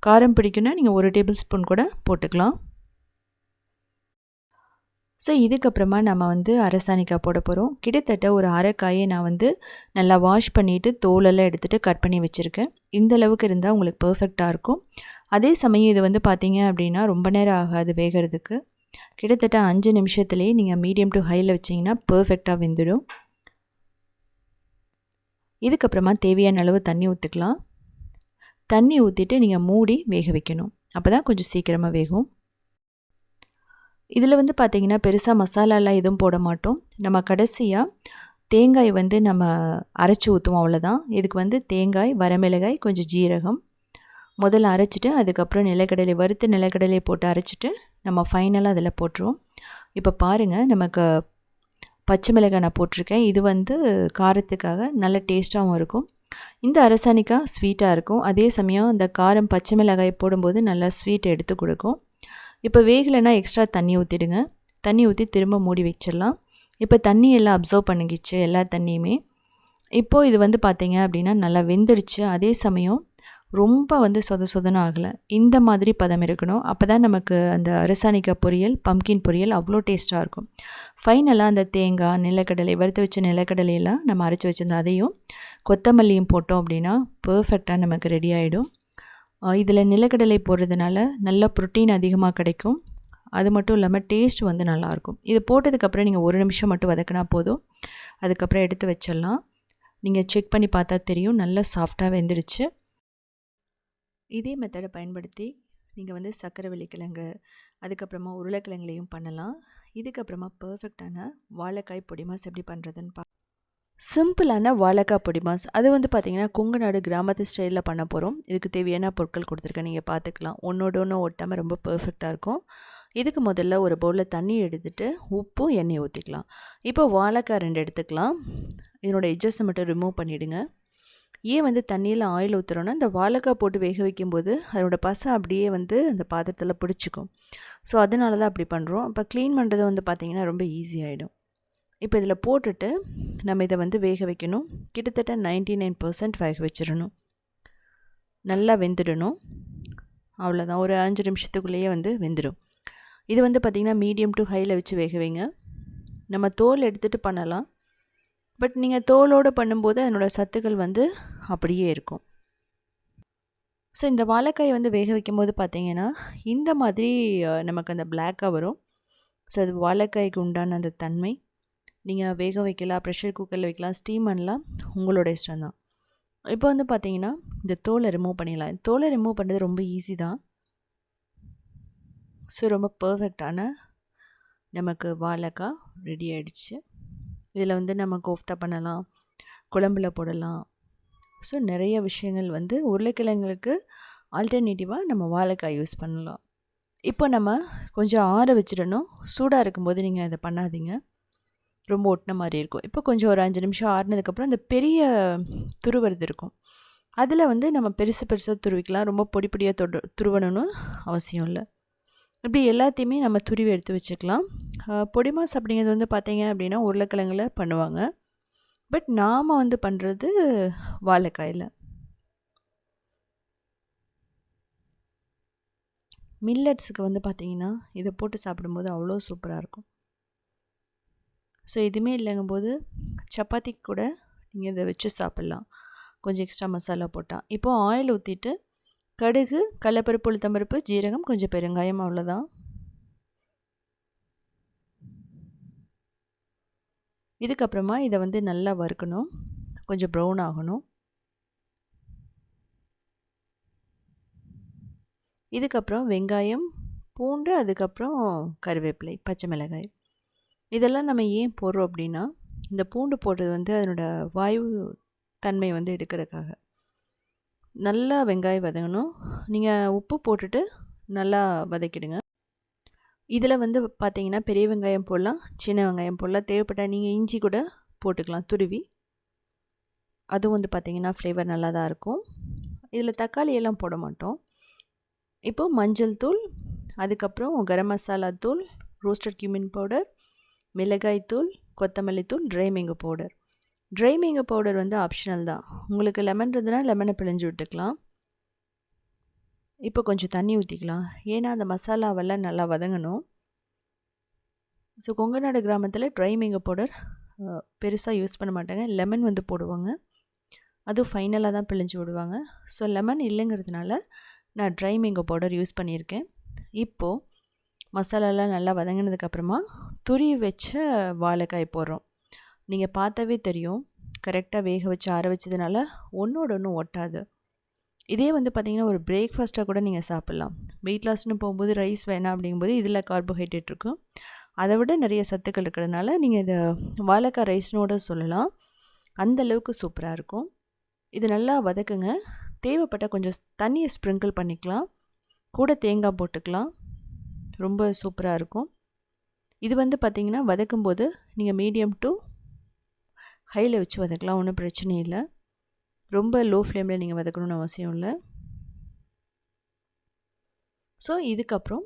காரம் பிடிக்குன்னா நீங்கள் 1 டேபிள் ஸ்பூன் கூட போட்டுக்கலாம். ஸோ இதுக்கப்புறமா நம்ம வந்து அரசாணிக்காய் போட போகிறோம். கிட்டத்தட்ட ஒரு அரைக்காயை நான் வந்து நல்லா வாஷ் பண்ணிவிட்டு தோலெல்லாம் எடுத்துகிட்டு கட் பண்ணி வச்சுருக்கேன். இந்த அளவுக்கு இருந்தால் உங்களுக்கு பர்ஃபெக்டாக இருக்கும். அதே சமயம் இது வந்து பார்த்திங்க அப்படின்னா ரொம்ப நேரம் ஆகாது வேகிறதுக்கு. கிட்டத்தட்ட 5 நிமிஷத்துலேயே நீங்கள் மீடியம் டு ஹையில் வச்சிங்கன்னா பர்ஃபெக்டாக வெந்துடும். இதுக்கப்புறமா தேவையான அளவு தண்ணி ஊற்றிக்கலாம். தண்ணி ஊற்றிட்டு நீங்கள் மூடி வேக வைக்கணும். அப்போ தான் கொஞ்சம் சீக்கிரமாக வேகும். இதில் வந்து பார்த்திங்கன்னா பெருசாக மசாலாலாம் எதுவும் போட மாட்டோம். நம்ம கடைசியாக தேங்காய் வந்து நம்ம அரைச்சி ஊற்றுவோம், அவ்வளோதான். இதுக்கு வந்து தேங்காய், வரமிளகாய், கொஞ்சம் ஜீரகம் முதல்ல அரைச்சிட்டு அதுக்கப்புறம் நிலக்கடலை, வறுத்து நிலக்கடலை போட்டு அரைச்சிட்டு நம்ம ஃபைனலாக அதில் போட்டுருவோம். இப்போ பாருங்கள், நமக்கு பச்சை மிளகாய் நான் போட்டிருக்கேன். இது வந்து காரத்துக்காக நல்ல டேஸ்ட்டாகவும் இருக்கும். இந்த அரசாணிக்காய் ஸ்வீட்டாக இருக்கும். அதே சமயம் இந்த காரம் பச்சை மிளகாய் போடும்போது நல்லா ஸ்வீட் எடுத்து கொடுக்கும். இப்போ வேகலைன்னா எக்ஸ்ட்ரா தண்ணி ஊற்றிடுங்க. தண்ணி ஊற்றி திரும்ப மூடி வச்சிடலாம். இப்போ தண்ணி எல்லாம் அப்சர்வ் பண்ணிக்கிச்சு, எல்லா தண்ணியுமே. இப்போது இது வந்து பார்த்திங்க அப்படின்னா நல்லா வெந்துடுச்சு. அதே சமயம் ரொம்ப வந்து சொதன்னு ஆகலை. இந்த மாதிரி பதம் இருக்கணும். அப்போ தான் நமக்கு அந்த அரசாணிக்காய் பொரியல், பம்கின் பொரியல் அவ்வளோ டேஸ்ட்டாக இருக்கும். ஃபைனலாக அந்த தேங்காய், நிலக்கடலை, வறுத்து வச்ச நிலக்கடலையெல்லாம் நம்ம அரைச்சி வச்சுருந்தோம், அதையும் கொத்தமல்லியும் போட்டோம் அப்படின்னா பர்ஃபெக்டாக நமக்கு ரெடி ஆகிடும். இதில் நிலக்கடலை போடுறதுனால நல்ல ப்ரோட்டீன் அதிகமாக கிடைக்கும். அது மட்டும் இல்லாமல் டேஸ்ட் வந்து நல்லாயிருக்கும். இது போட்டதுக்கப்புறம் நீங்கள் 1 நிமிஷம் மட்டும் வதக்கினா போதும். அதுக்கப்புறம் எடுத்து வச்சிடலாம். நீங்கள் செக் பண்ணி பார்த்தா தெரியும், நல்லா சாஃப்டாக வெந்துடுச்சு. இதே மெத்தடை பயன்படுத்தி நீங்கள் வந்து சக்கரவள்ளி கிழங்கு, அதுக்கப்புறமா உருளைக்கிழங்குலையும் பண்ணலாம். இதுக்கப்புறமா பர்ஃபெக்டான வாழைக்காய் பொடி மாஸ் எப்படி பண்ணுறதுன்னு சிம்பிளான வாழைக்காய் பொடி மாஸ். அது வந்து பார்த்திங்கன்னா கொங்கு நாடு கிராமத்து ஸ்டைலில் பண்ண போகிறோம். இதுக்கு தேவையான பொருட்கள் கொடுத்துருக்கேன், நீங்கள் பார்த்துக்கலாம். ஒன்றோட ஒன்று ஒட்டாமல் ரொம்ப பர்ஃபெக்டாக இருக்கும். இதுக்கு முதல்ல ஒரு பவுலில் தண்ணி எடுத்துகிட்டு உப்பு, எண்ணெய் ஊற்றிக்கலாம். இப்போ வாழைக்காய் 2 எடுத்துக்கலாம். இதனோட எட்ஜஸை மட்டும் ரிமூவ் பண்ணிவிடுங்க. ஏன் வந்து தண்ணியில் ஆயில் ஊற்றுறோன்னா, இந்த வாழைக்காய் போட்டு வேக வைக்கும்போது அதனோட பசை அப்படியே வந்து அந்த பாத்திரத்தில் பிடிச்சிக்கும். ஸோ அதனால தான் அப்படி பண்ணுறோம். இப்போ க்ளீன் பண்ணுறது வந்து பார்த்திங்கன்னா ரொம்ப ஈஸியாகிடும். இப்போ இதில் போட்டுட்டு நம்ம இதை வந்து வேக வைக்கணும். கிட்டத்தட்ட 99% வேக வச்சிடணும். நல்லா வெந்துடணும். அவ்வளோதான், ஒரு 5 நிமிஷத்துக்குள்ளேயே வந்து வெந்துடும். இது வந்து பார்த்திங்கன்னா மீடியம் டு ஹையில் வச்சு வேக வைங்க. நம்ம தோல் எடுத்துகிட்டு பண்ணலாம். பட் நீங்கள் தோலோடு பண்ணும்போது அதனோட சத்துக்கள் வந்து அப்படியே இருக்கும். ஸோ இந்த வாழைக்காய் வந்து வேக வைக்கும்போது பார்த்திங்கன்னா இந்த மாதிரி நமக்கு அந்த பிளாக்காக வரும். ஸோ அது வாழைக்காய்க்கு உண்டான அந்த தன்மை. நீங்கள் வேக வைக்கலாம், ப்ரெஷர் குக்கரில் வைக்கலாம், ஸ்டீம் பண்ணலாம், உங்களோட இஷ்டம் தான். இப்போ வந்து பார்த்திங்கன்னா இந்த தோலை ரிமூவ் பண்ணிடலாம். தோலை ரிமூவ் பண்ணுறது ரொம்ப ஈஸி தான். ஸோ ரொம்ப பர்ஃபெக்டான நமக்கு வாழைக்காய் ரெடி ஆகிடுச்சு. இதில் வந்து நம்ம கோஃப்தா பண்ணலாம், குழம்புல போடலாம். ஸோ நிறைய விஷயங்கள் வந்து உருளைக்கிழங்குக்கு ஆல்டர்னேட்டிவாக நம்ம வாழைக்காய் யூஸ் பண்ணலாம். இப்போ நம்ம கொஞ்சம் ஆற வச்சிடணும். சூடாக இருக்கும்போது நீங்கள் இதை பண்ணாதீங்க, ரொம்ப ஒட்டின மாதிரி இருக்கும். இப்போ கொஞ்சம் ஒரு 5 நிமிஷம் ஆறுனதுக்கப்புறம் அந்த பெரிய துருவுறது இருக்கும், அதில் வந்து நம்ம பெருசாக துருவிக்கலாம். ரொம்ப பொடி பொடியாக துருவணும்னு அவசியம் இல்லை. இப்படி எல்லாத்தையுமே நம்ம துருவி எடுத்து வச்சுக்கலாம். பொடி மாஸ் அப்படிங்கிறது வந்து பார்த்திங்க அப்படின்னா உருளைக்கிழங்குல பண்ணுவாங்க. பட் நாம் வந்து பண்ணுறது வாழைக்காயில். மில்லட்ஸுக்கு வந்து பார்த்திங்கன்னா இதை போட்டு சாப்பிடும்போது அவ்வளோ சூப்பராக இருக்கும். ஸோ எதுவுமே இல்லைங்கும்போது சப்பாத்திக்கு கூட நீங்கள் இதை வச்சு சாப்பிட்லாம், கொஞ்சம் எக்ஸ்ட்ரா மசாலா போட்டால். இப்போது ஆயில் ஊற்றிட்டு கடுகு, கடலைப்பருப்பு, உளுத்தம்பருப்பு, ஜீரகம், கொஞ்சம் பெருங்காயம், அவ்வளோதான். இதுக்கப்புறமா இதை வந்து நல்லா வறுக்கணும், கொஞ்சம் ப்ரௌன் ஆகணும். இதுக்கப்புறம் வெங்காயம், பூண்டு, அதுக்கப்புறம் கருவேப்பிலை, பச்சை மிளகாய், இதெல்லாம் நம்ம ஏன் போடுறோம் அப்படின்னா, இந்த பூண்டு போடுறது வந்து அதனோட வாயு தன்மை வந்து எடுக்கிறதுக்காக. நல்லா வெங்காயம் வதங்கணும். நீங்கள் உப்பு போட்டுட்டு நல்லா வதக்கிடுங்க. இதில் வந்து பார்த்திங்கன்னா பெரிய வெங்காயம் போடலாம், சின்ன வெங்காயம் போடலாம், தேவைப்பட்டால் நீங்கள் இஞ்சி கூட போட்டுக்கலாம் துருவி. அதுவும் வந்து பார்த்திங்கன்னா ஃப்ளேவர் நல்லா தான் இருக்கும். இதில் தக்காளி எல்லாம் போட மாட்டோம். இப்போது மஞ்சள் தூள், அதுக்கப்புறம் கரம் மசாலா தூள், ரோஸ்டட் கியூமின் பவுடர், மிளகாய் தூள், கொத்தமல்லி தூள், try mango powder. Try mango powder வந்து ஆப்ஷனல் தான். உங்களுக்கு லெமன் இருந்ததுன்னா லெமனை பிழிஞ்சு விட்டுக்கலாம். இப்போ கொஞ்சம் தண்ணி ஊற்றிக்கலாம், ஏன்னா அந்த மசாலாவெல்லாம் நல்லா வதங்கணும். ஸோ கொங்குநாடு கிராமத்தில் ட்ரை மேங்கோ பவுடர் பெருசாக யூஸ் பண்ண மாட்டாங்க. லெமன் வந்து போடுவாங்க, அதுவும் ஃபைனலாக தான் பிழிஞ்சு விடுவாங்க. ஸோ லெமன் இல்லைங்கிறதுனால நான் ட்ரை மேங்கோ பவுடர் யூஸ் பண்ணியிருக்கேன். இப்போது மசாலாலாம் நல்லா வதங்கினதுக்கப்புறமா துருவி வச்ச வாழைக்காய் போடுறோம். நீங்கள் பார்த்தாவே தெரியும், கரெக்டாக வேக வச்சு ஆற வச்சதுனால ஒன்றோட ஒன்று ஒட்டாது. இதே வந்து பார்த்திங்கன்னா ஒரு பிரேக்ஃபாஸ்ட்டாக கூட நீங்கள் சாப்பிட்லாம். வெயிட் லாஸ்னு போகும்போது ரைஸ் வேணாம் அப்படிங்கும்போது இதில் கார்போஹைட்ரேட் இருக்கும், அதை விட நிறைய சத்துக்கள் இருக்கிறதுனால நீங்கள் இதை வாழைக்காய் ரைஸ்னோட சொல்லலாம். அந்தளவுக்கு சூப்பராக இருக்கும். இது நல்லா வதக்குங்க. தேவைப்பட்டால் கொஞ்சம் தண்ணியை ஸ்ப்ரிங்கிள் பண்ணிக்கலாம், கூட தேங்காய் போட்டுக்கலாம், ரொம்ப சூப்பராக இருக்கும். இது வந்து பார்த்திங்கன்னா வதக்கும்போது நீங்கள் மீடியம் டு ஹையில் வச்சு வதக்கலாம், ஒன்றும் பிரச்சனை இல்லை. ரொம்ப லோ ஃப்ளேமில் நீங்கள் வதக்கணும்னு அவசியம் இல்லை. ஸோ இதுக்கப்புறம்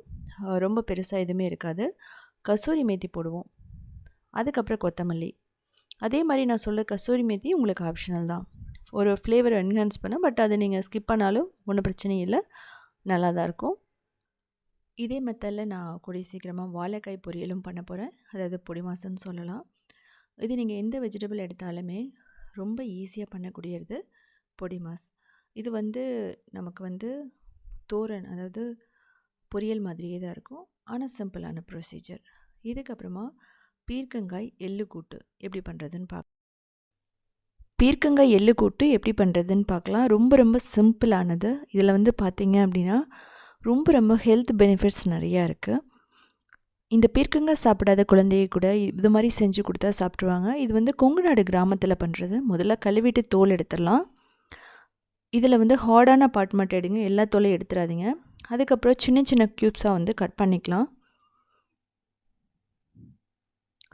ரொம்ப பெருசாக எதுவுமே இருக்காது. கசூரி மேத்தி போடுவோம், அதுக்கப்புறம் கொத்தமல்லி. அதே மாதிரி நான் சொல்ல கசூரி மேத்தி உங்களுக்கு ஆப்ஷனல் தான், ஒரு ஃப்ளேவரை என்ஹான்ஸ் பண்ண. பட் அதை நீங்கள் ஸ்கிப் பண்ணாலும் ஒன்றும் பிரச்சனை இல்லை, நல்லா தான் இருக்கும். இதே மெத்தடில் நான் கூடிய சீக்கிரமாக வாழைக்காய் பொரியலும் பண்ண போகிறேன், அதாவது பொடி மாசுன்னு சொல்லலாம். இது நீங்கள் எந்த வெஜிடபிள் எடுத்தாலுமே ரொம்ப ஈஸியாக பண்ணக்கூடியது பொடி மாஸ். இது வந்து நமக்கு வந்து தோரன், அதாவது பொரியல் மாதிரியே தான் இருக்கும், ஆனால் சிம்பிளான ப்ரொசீஜர். இதுக்கப்புறமா பீர்க்கங்காய் எள்ளு கூட்டு எப்படி பண்ணுறதுன்னு பீர்க்கங்காய் எள்ளு கூட்டு எப்படி பண்ணுறதுன்னு பார்க்கலாம். ரொம்ப ரொம்ப சிம்பிளானது. இதில் வந்து பார்த்திங்க அப்படின்னா ரொம்ப ரொம்ப ஹெல்த் பெனிஃபிட்ஸ் நிறையா இருக்குது. இந்த பீர்க்கங்காய் சாப்பிடாத குழந்தைய கூட இது மாதிரி செஞ்சு கொடுத்தா சாப்பிட்ருவாங்க. இது வந்து கொங்குநாடு கிராமத்தில் பண்ணுறது. முதல்ல கழுவிட்டு தோல் எடுத்துடலாம். இதில் வந்து ஹார்டான பார்ட் மட்டும் எடுங்க, எல்லா தோலையும் எடுத்துடாதீங்க. அதுக்கப்புறம் சின்ன சின்ன க்யூப்ஸாக வந்து கட் பண்ணிக்கலாம்.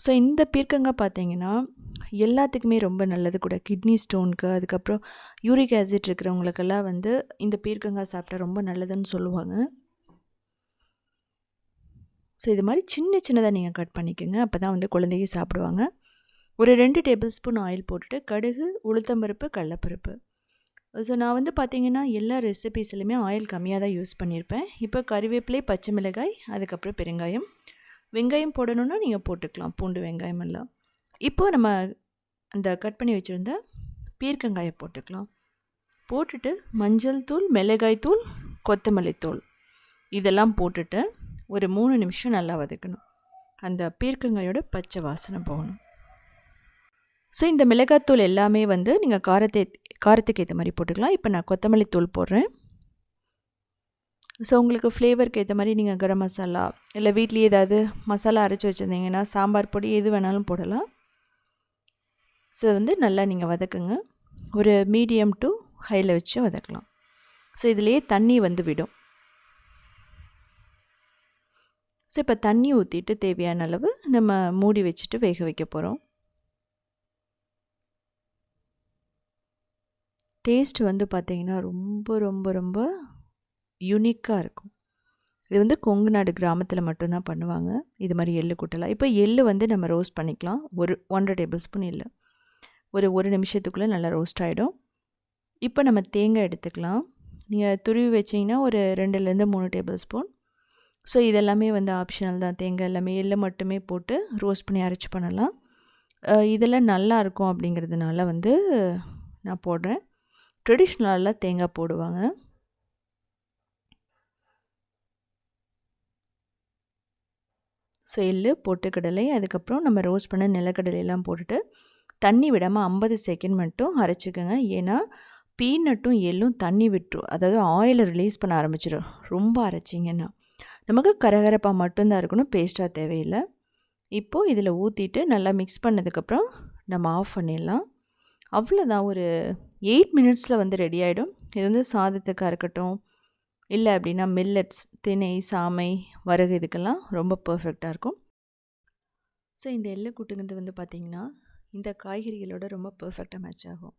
ஸோ இந்த பீர்க்கங்காய் பார்த்திங்கன்னா எல்லாத்துக்குமே ரொம்ப நல்லது கூட, கிட்னி ஸ்டோனுக்கு, அதுக்கப்புறம் யூரிக் ஆசிட் இருக்கிறவங்களுக்கெல்லாம் வந்து இந்த பீர்க்கங்காய் சாப்பிட்டா ரொம்ப நல்லதுன்னு சொல்லுவாங்க. ஸோ இது மாதிரி சின்ன சின்னதாக நீங்கள் கட் பண்ணிக்கோங்க, அப்போ தான் வந்து குழந்தைங்க சாப்பிடுவாங்க. ஒரு 2 டேபிள் ஸ்பூன் ஆயில் போட்டுட்டு கடுகு, உளுத்தம்பருப்பு, கடலப்பருப்பு. ஸோ நான் வந்து பார்த்திங்கன்னா எல்லா ரெசிபீஸ்லையுமே ஆயில் கம்மியாக தான் யூஸ் பண்ணியிருப்பேன். இப்போ கறிவேப்பிலை, பச்சை மிளகாய், அதுக்கப்புறம் பெருங்காயம். வெங்காயம் போடணுன்னா நீங்கள் போட்டுக்கலாம், பூண்டு வெங்காயம் எல்லாம். இப்போது நம்ம அந்த கட் பண்ணி வச்சுருந்த பீர்க்கங்காயை போட்டுக்கலாம். போட்டுட்டு மஞ்சள் தூள், மிளகாய் தூள், கொத்தமல்லி தூள் இதெல்லாம் போட்டுட்டு ஒரு 3 நிமிஷம் நல்லா வதக்கணும். அந்த பீர்க்கங்காயோட பச்சை வாசனை போகணும். ஸோ இந்த மிளகாத்தூள் எல்லாமே வந்து நீங்கள் காரத்துக்கு ஏற்ற மாதிரி போட்டுக்கலாம். இப்போ நான் கொத்தமல்லி தூள் போடுறேன். ஸோ உங்களுக்கு ஃப்ளேவருக்கு ஏற்ற மாதிரி நீங்கள் கரம் மசாலா இல்லை வீட்லேயே ஏதாவது மசாலா அரைச்சி வச்சுருந்தீங்கன்னா சாம்பார் பொடி எது வேணாலும் போடலாம். ஸோ வந்து நல்லா நீங்கள் வதக்குங்க, ஒரு மீடியம் டு ஹையில் வச்சு வதக்கலாம். ஸோ இதுலேயே தண்ணி வந்து விடும். ஸோ இப்போ தண்ணி ஊற்றிட்டு தேவையான அளவு நம்ம மூடி வச்சுட்டு வேக வைக்க போகிறோம். டேஸ்ட் வந்து பார்த்திங்கன்னா ரொம்ப ரொம்ப ரொம்ப யூனிக்காக இருக்கும். இது வந்து கொங்குநாடு கிராமத்தில் மட்டும்தான் பண்ணுவாங்க, இது மாதிரி எள்ளு கூட்டலாம். இப்போ எள்ளு வந்து நம்ம ரோஸ்ட் பண்ணிக்கலாம். ஒரு 1.5 டேபிள் ஸ்பூன் எள்ளு ஒரு நிமிஷத்துக்குள்ளே நல்லா ரோஸ்ட் ஆகிடும். இப்போ நம்ம தேங்காய் எடுத்துக்கலாம். நீங்கள் துருவி வச்சிங்கன்னா ஒரு 2லேருந்து 3 டேபிள் ஸ்பூன். ஸோ இதெல்லாமே வந்து ஆப்ஷனல் தான். தேங்காய் எல்லாமே எள்ளு மட்டுமே போட்டு ரோஸ்ட் பண்ணி அரைச்சி பண்ணலாம். இதெல்லாம் நல்லாயிருக்கும் அப்படிங்கிறதுனால வந்து நான் போடுறேன். ட்ரெடிஷ்னலாக தேங்காய் போடுவாங்க. ஸோ எள்ளு, பொட்டுக்கடலை, அதுக்கப்புறம் நம்ம ரோஸ்ட் பண்ண நிலக்கடலையெல்லாம் போட்டுட்டு தண்ணி விடாமல் 50 செகண்ட் மட்டும் அரைச்சிக்கோங்க. ஏன்னா பீனட்டும் எள்ளும் தண்ணி விட்டுரும், அதாவது ஆயிலை ரிலீஸ் பண்ண ஆரம்பிச்சிடும் ரொம்ப அரைச்சிங்கன்னா. நமக்கு கரகரப்பாக மட்டும்தான் இருக்கணும், பேஸ்ட்டாக தேவையில்லை. இப்போது இதில் ஊற்றிட்டு நல்லா மிக்ஸ் பண்ணதுக்கப்புறம் நம்ம ஆஃப் பண்ணிடலாம். அவ்வளோதான், ஒரு 8 மினிட்ஸில் வந்து ரெடி ஆகிடும். இது வந்து சாதத்துக்காக இருக்கட்டும், இல்லை அப்படின்னா மில்லட்ஸ், திணை, சாமை, வரகு இதுக்கெல்லாம் ரொம்ப பர்ஃபெக்டாக இருக்கும். ஸோ இந்த எள்ளு கூட்டுங்கிறது வந்து பார்த்திங்கன்னா இந்த காய்கறிகளோட ரொம்ப பர்ஃபெக்டாக மேட்ச் ஆகும்.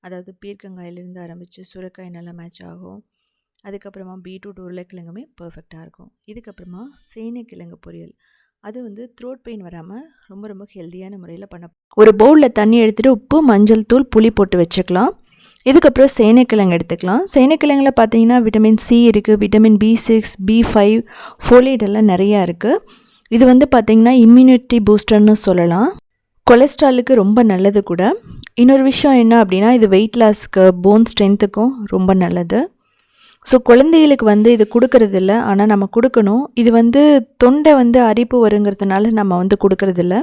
அதாவது பீர்க்கங்காயிலேருந்து ஆரம்பித்து சுரைக்காய் நல்லா மேட்ச் ஆகும். அதுக்கப்புறமா பீட்ரூட் உருளைக்கிழங்குமே பர்ஃபெக்டாக இருக்கும். இதுக்கப்புறமா சேனைக்கிழங்கு பொரியல். அது வந்து த்ரோட் பெயின் வராமல் ரொம்ப ரொம்ப ஹெல்த்தியான முறையில் பண்ண ஒரு பவுலில் தண்ணி எடுத்துகிட்டு உப்பு, மஞ்சள் தூள், புளி போட்டு வச்சுக்கலாம். இதுக்கப்புறம் சேனைக்கிழங்கு எடுத்துக்கலாம். சேனைக்கிழங்கில் பார்த்தீங்கன்னா விட்டமின் சி இருக்குது, விட்டமின் B6, B5, ஃபோலேட் எல்லாம் நிறையா இருக்குது. இது வந்து பார்த்திங்கன்னா இம்யூனிட்டி பூஸ்டர்னு சொல்லலாம். கொலஸ்ட்ராலுக்கு ரொம்ப நல்லது கூட. இன்னொரு விஷயம் என்ன அப்படின்னா, இது வெயிட் லாஸ்க்கு, போன் ஸ்ட்ரென்த்துக்கும் ரொம்ப நல்லது. ஸோ குழந்தைகளுக்கு வந்து இது கொடுக்கறதில்ல, ஆனால் நம்ம கொடுக்கணும். இது வந்து தொண்டை வந்து அரிப்பு வருங்கிறதுனால நம்ம வந்து கொடுக்கறதில்ல.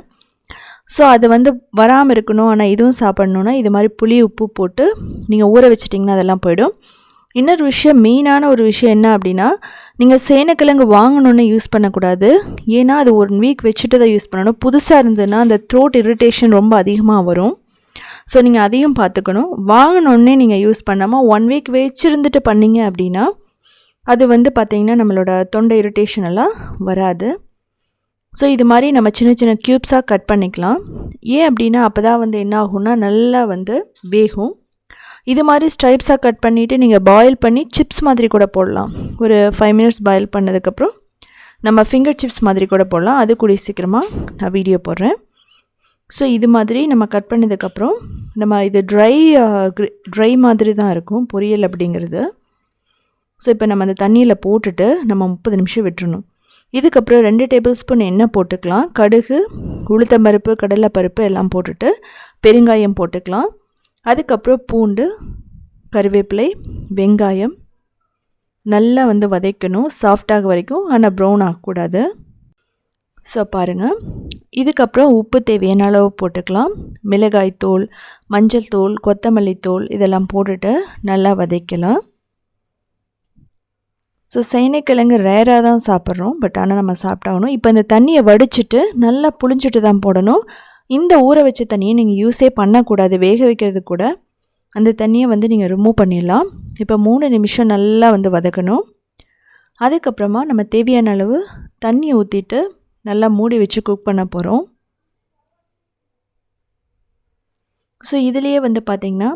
ஸோ அது வந்து வராமல் இருக்கணும், ஆனால் இதுவும் சாப்பிட்ணுன்னா இது மாதிரி புளி உப்பு போட்டு நீங்கள் ஊற வச்சிட்டிங்கன்னா அதெல்லாம் போயிடும். இன்னொரு விஷயம், மெயினான ஒரு விஷயம் என்ன அப்படின்னா, நீங்கள் சேனைக்கிழங்கு வாங்கணுன்னு யூஸ் பண்ணக்கூடாது. ஏன்னா அது 1 வீக் வச்சுட்டு தான் யூஸ் பண்ணணும். புதுசாக இருந்ததுன்னா அந்த த்ரோட் இரிட்டேஷன் ரொம்ப அதிகமாக வரும். ஸோ நீங்கள் அதையும் பார்த்துக்கணும். வாங்கினோடனே நீங்கள் யூஸ் பண்ணாமல் 1 வீக் வச்சுருந்துட்டு பண்ணிங்க அப்படின்னா அது வந்து பார்த்திங்கன்னா நம்மளோட தொண்டை இரிட்டேஷன் எல்லாம் வராது. ஸோ இது மாதிரி நம்ம சின்ன சின்ன க்யூப்ஸாக கட் பண்ணிக்கலாம். ஏன் அப்படின்னா அப்போ தான் வந்து என்ன ஆகும்னா நல்லா வந்து வேகும். இது மாதிரி ஸ்ட்ரைப்ஸாக கட் பண்ணிவிட்டு நீங்கள் பாயில் பண்ணி சிப்ஸ் மாதிரி கூட போடலாம். ஒரு 5 மினிட்ஸ் பாயில் பண்ணதுக்கப்புறம் நம்ம ஃபிங்கர் சிப்ஸ் மாதிரி கூட போடலாம். அது கூடிய சீக்கிரமாக நான் வீடியோ போடுறேன். ஸோ இது மாதிரி நம்ம கட் பண்ணதுக்கப்புறம் நம்ம இது ட்ரை மாதிரி தான் இருக்கும் பொரியல் அப்படிங்கிறது. ஸோ இப்போ நம்ம அந்த தண்ணியில் போட்டுட்டு நம்ம 30 நிமிஷம் விட்டுறணும். இதுக்கப்புறம் 2 டேபிள் ஸ்பூன் எண்ணெய் போட்டுக்கலாம். கடுகு, உளுத்தம்பருப்பு, கடலைப்பருப்பு எல்லாம் போட்டுட்டு பெருங்காயம் போட்டுக்கலாம். அதுக்கப்புறம் பூண்டு, கருவேப்பிலை, வெங்காயம் நல்லா வந்து வதக்கணும் சாஃப்டாக வரைக்கும், ஆனால் ப்ரௌன் ஆகக்கூடாது. ஸோ பாருங்கள், இதுக்கப்புறம் உப்பு தேவையான அளவு போட்டுக்கலாம். மிளகாய்த்தூள், மஞ்சள் தூள், கொத்தமல்லி தூள் இதெல்லாம் போட்டுட்டு நல்லா வதக்கலாம். ஸோ சேனைக்கிழங்கு ரேராக தான் சாப்பிட்றோம், பட் ஆனால் நம்ம சாப்பிட்டாகணும். இப்போ இந்த தண்ணியை வடிச்சிட்டு நல்லா புளிஞ்சிட்டு தான் போடணும். இந்த ஊற வச்ச தண்ணியை நீங்கள் யூஸே பண்ணக்கூடாது. வேக வைக்கிறது கூட அந்த தண்ணியை வந்து நீங்கள் ரிமூவ் பண்ணிடலாம். இப்போ 3 நிமிஷம் நல்லா வந்து வதக்கணும். அதுக்கப்புறமா நம்ம தேவையான அளவு தண்ணி ஊற்றிட்டு நல்லா மூடி வச்சு குக் பண்ண போகிறோம். ஸோ இதுலேயே வந்து பார்த்திங்கன்னா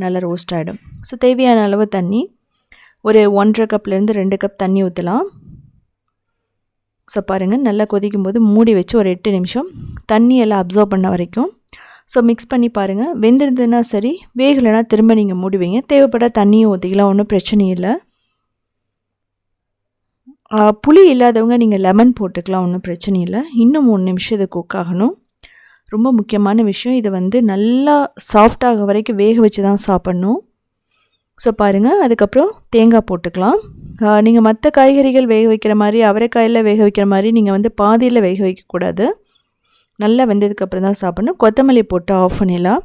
நல்லா ரோஸ்ட் ஆகிடும். ஸோ தேவையான அளவு தண்ணி ஒரு 1.5 கப்லேருந்து 2 கப் தண்ணி ஊற்றலாம். ஸோ பாருங்கள், நல்லா கொதிக்கும் போது மூடி வச்சு ஒரு 8 நிமிஷம் தண்ணி எல்லாம் அப்சர்வ் பண்ண வரைக்கும் ஸோ மிக்ஸ் பண்ணி பாருங்கள். வெந்திருந்ததுன்னா சரி, வேகலைன்னா திரும்ப நீங்கள் மூடி வைங்க. தேவைப்பட தண்ணியும் ஊற்றிக்கலாம், ஒன்றும் பிரச்சனை இல்லை. புளி இல்லாதவங்க நீங்கள் லெமன் போட்டுக்கலாம், ஒன்றும் பிரச்சனை இல்லை. இன்னும் 3 நிமிஷம் இது குக் ஆகணும். ரொம்ப முக்கியமான விஷயம், இதை வந்து நல்லா சாஃப்டாக வரைக்கும் வேக வச்சு தான் சாப்பிட்ணும். ஸோ பாருங்கள், அதுக்கப்புறம் தேங்காய் போட்டுக்கலாம். நீங்கள் மற்ற காய்கறிகள் வேக வைக்கிற மாதிரி, அவரைக்காயில் வேக வைக்கிற மாதிரி நீங்கள் வந்து பாதியில் வேக வைக்கக்கூடாது. நல்லா வெந்ததுக்கப்புறம் தான் சாப்பிட்ணும். கொத்தமல்லி போட்டு ஆஃப் பண்ணிடலாம்.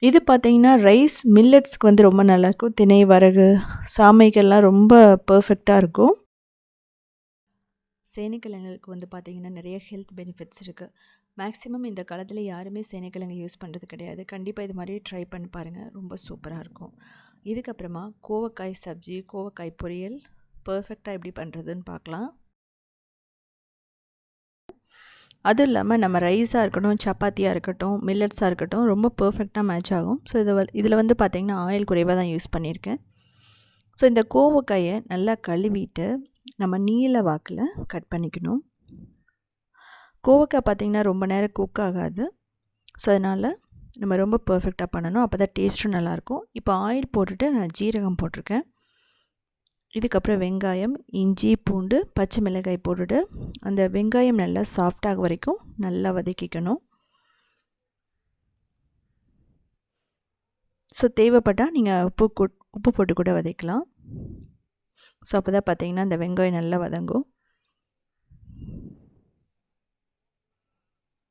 இது பார்த்திங்கன்னா ரைஸ், மில்லட்ஸ்க்கு வந்து ரொம்ப நல்லாயிருக்கும். திணை, வரகு, சாமைக்கெல்லாம் ரொம்ப பர்ஃபெக்டாக இருக்கும். சேனைக்கிழங்குக்கு வந்து பார்த்திங்கன்னா நிறைய ஹெல்த் பெனிஃபிட்ஸ் இருக்குது. மேக்ஸிமம் இந்த காலத்தில் யாருமே சேனைக்கிழங்கு யூஸ் பண்ணுறது கிடையாது. கண்டிப்பாக இது மாதிரி ட்ரை பண்ணி பாருங்கள், ரொம்ப சூப்பராக இருக்கும். இதுக்கப்புறமா கோவக்காய் சப்ஜி, கோவக்காய் பொரியல் பர்ஃபெக்டாக எப்படி பண்ணுறதுன்னு பார்க்கலாம். அதுவும் இல்லாமல் நம்ம ரைஸாக இருக்கட்டும், சப்பாத்தியாக இருக்கட்டும், மில்லட்ஸாக இருக்கட்டும் ரொம்ப பர்ஃபெக்டாக மேட்ச் ஆகும். ஸோ இதில் வந்து பார்த்திங்கன்னா ஆயில் குறைவாக தான் யூஸ் பண்ணியிருக்கேன். ஸோ இந்த கோவக்காயை நல்லா கழுவிட்டு நம்ம நீல வாக்கில் கட் பண்ணிக்கணும். கோவக்காய் பார்த்திங்கன்னா ரொம்ப நேரம் குக் ஆகாது. ஸோ அதனால் நம்ம ரொம்ப பர்ஃபெக்டாக பண்ணணும், அப்போ தான் டேஸ்ட்டும் நல்லாயிருக்கும். இப்போ ஆயில் போட்டுட்டு நான் ஜீரகம் போட்டிருக்கேன். இதுக்கப்புறம் வெங்காயம், இஞ்சி, பூண்டு, பச்சை மிளகாய் போட்டுட்டு அந்த வெங்காயம் நல்லா சாஃப்டாக வரைக்கும் நல்லா வதக்கிக்கணும். ஸோ தேவைப்பட்டால் நீங்கள் உப்பு போட்டு கூட வதக்கலாம். ஸோ அப்போ தான் பார்த்திங்கன்னா அந்த வெங்காயம் நல்லா வதங்கும்.